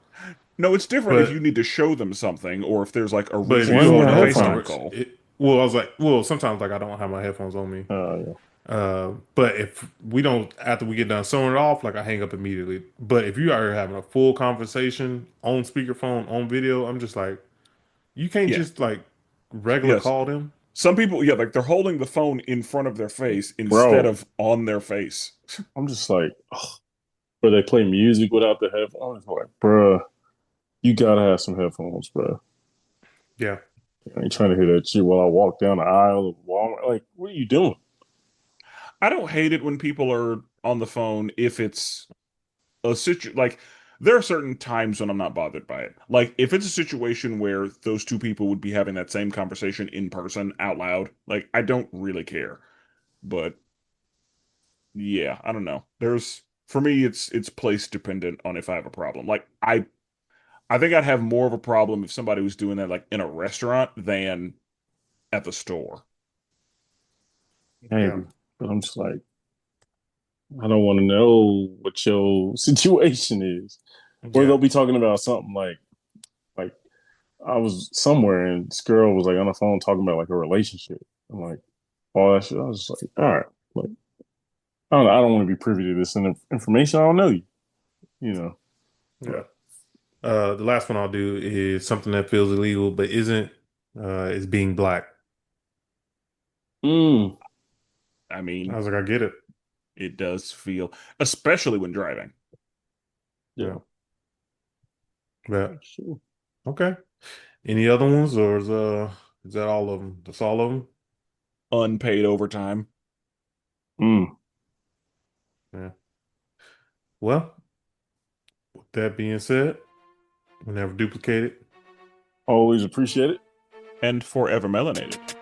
No, it's different if you But need to show them something or if there's like a if reason Why you're to you be on on got a a FaceTime headphones? call. well, I was like, well, sometimes like I don't have my headphones on me. Yeah. But if we don't, after we get done sewing it off, like I hang up immediately. But if you are having a full conversation on speakerphone, on video, I'm just like, you can't Yeah. just like regular Yes. call them. Some people, yeah, like they're holding the phone in front of their face instead Bro, of on their face. I'm just like, ugh. Where they play music without the headphones. I'm like, bruh, you gotta have some headphones, bruh. Yeah. I ain't trying to hear that shit while I walk down the aisle of Walmart. Like, what are you doing? I don't hate it when people are on the phone if it's a like there are certain times when I'm not bothered by it. Like if it's a situation where those two people would be having that same conversation in person out loud, like I don't really care. But yeah, I don't know. There's for me it's place dependent on if I have a problem. Like I think I'd have more of a problem if somebody was doing that like in a restaurant than at the store. Yeah. Maybe. But I'm just like, I don't want to know what your situation is. Or Yeah. they'll be talking about something like I was somewhere and this girl was like on the phone talking about like a relationship. I'm like, all that shit. I was just like, all right, like I don't want to be privy to this information. I don't know you, you know. Yeah. But The last one I'll do is something that feels illegal but isn't, is being black. mm, I I mean, was like, I get it. it does feel, especially when driving. Yeah. yeah, But sure. okay. Any other ones, or is that all of them? That's all of them. Unpaid overtime. Mm, Yeah. Well, with that being said, we'll never duplicate it. always appreciate it. And forever melanated.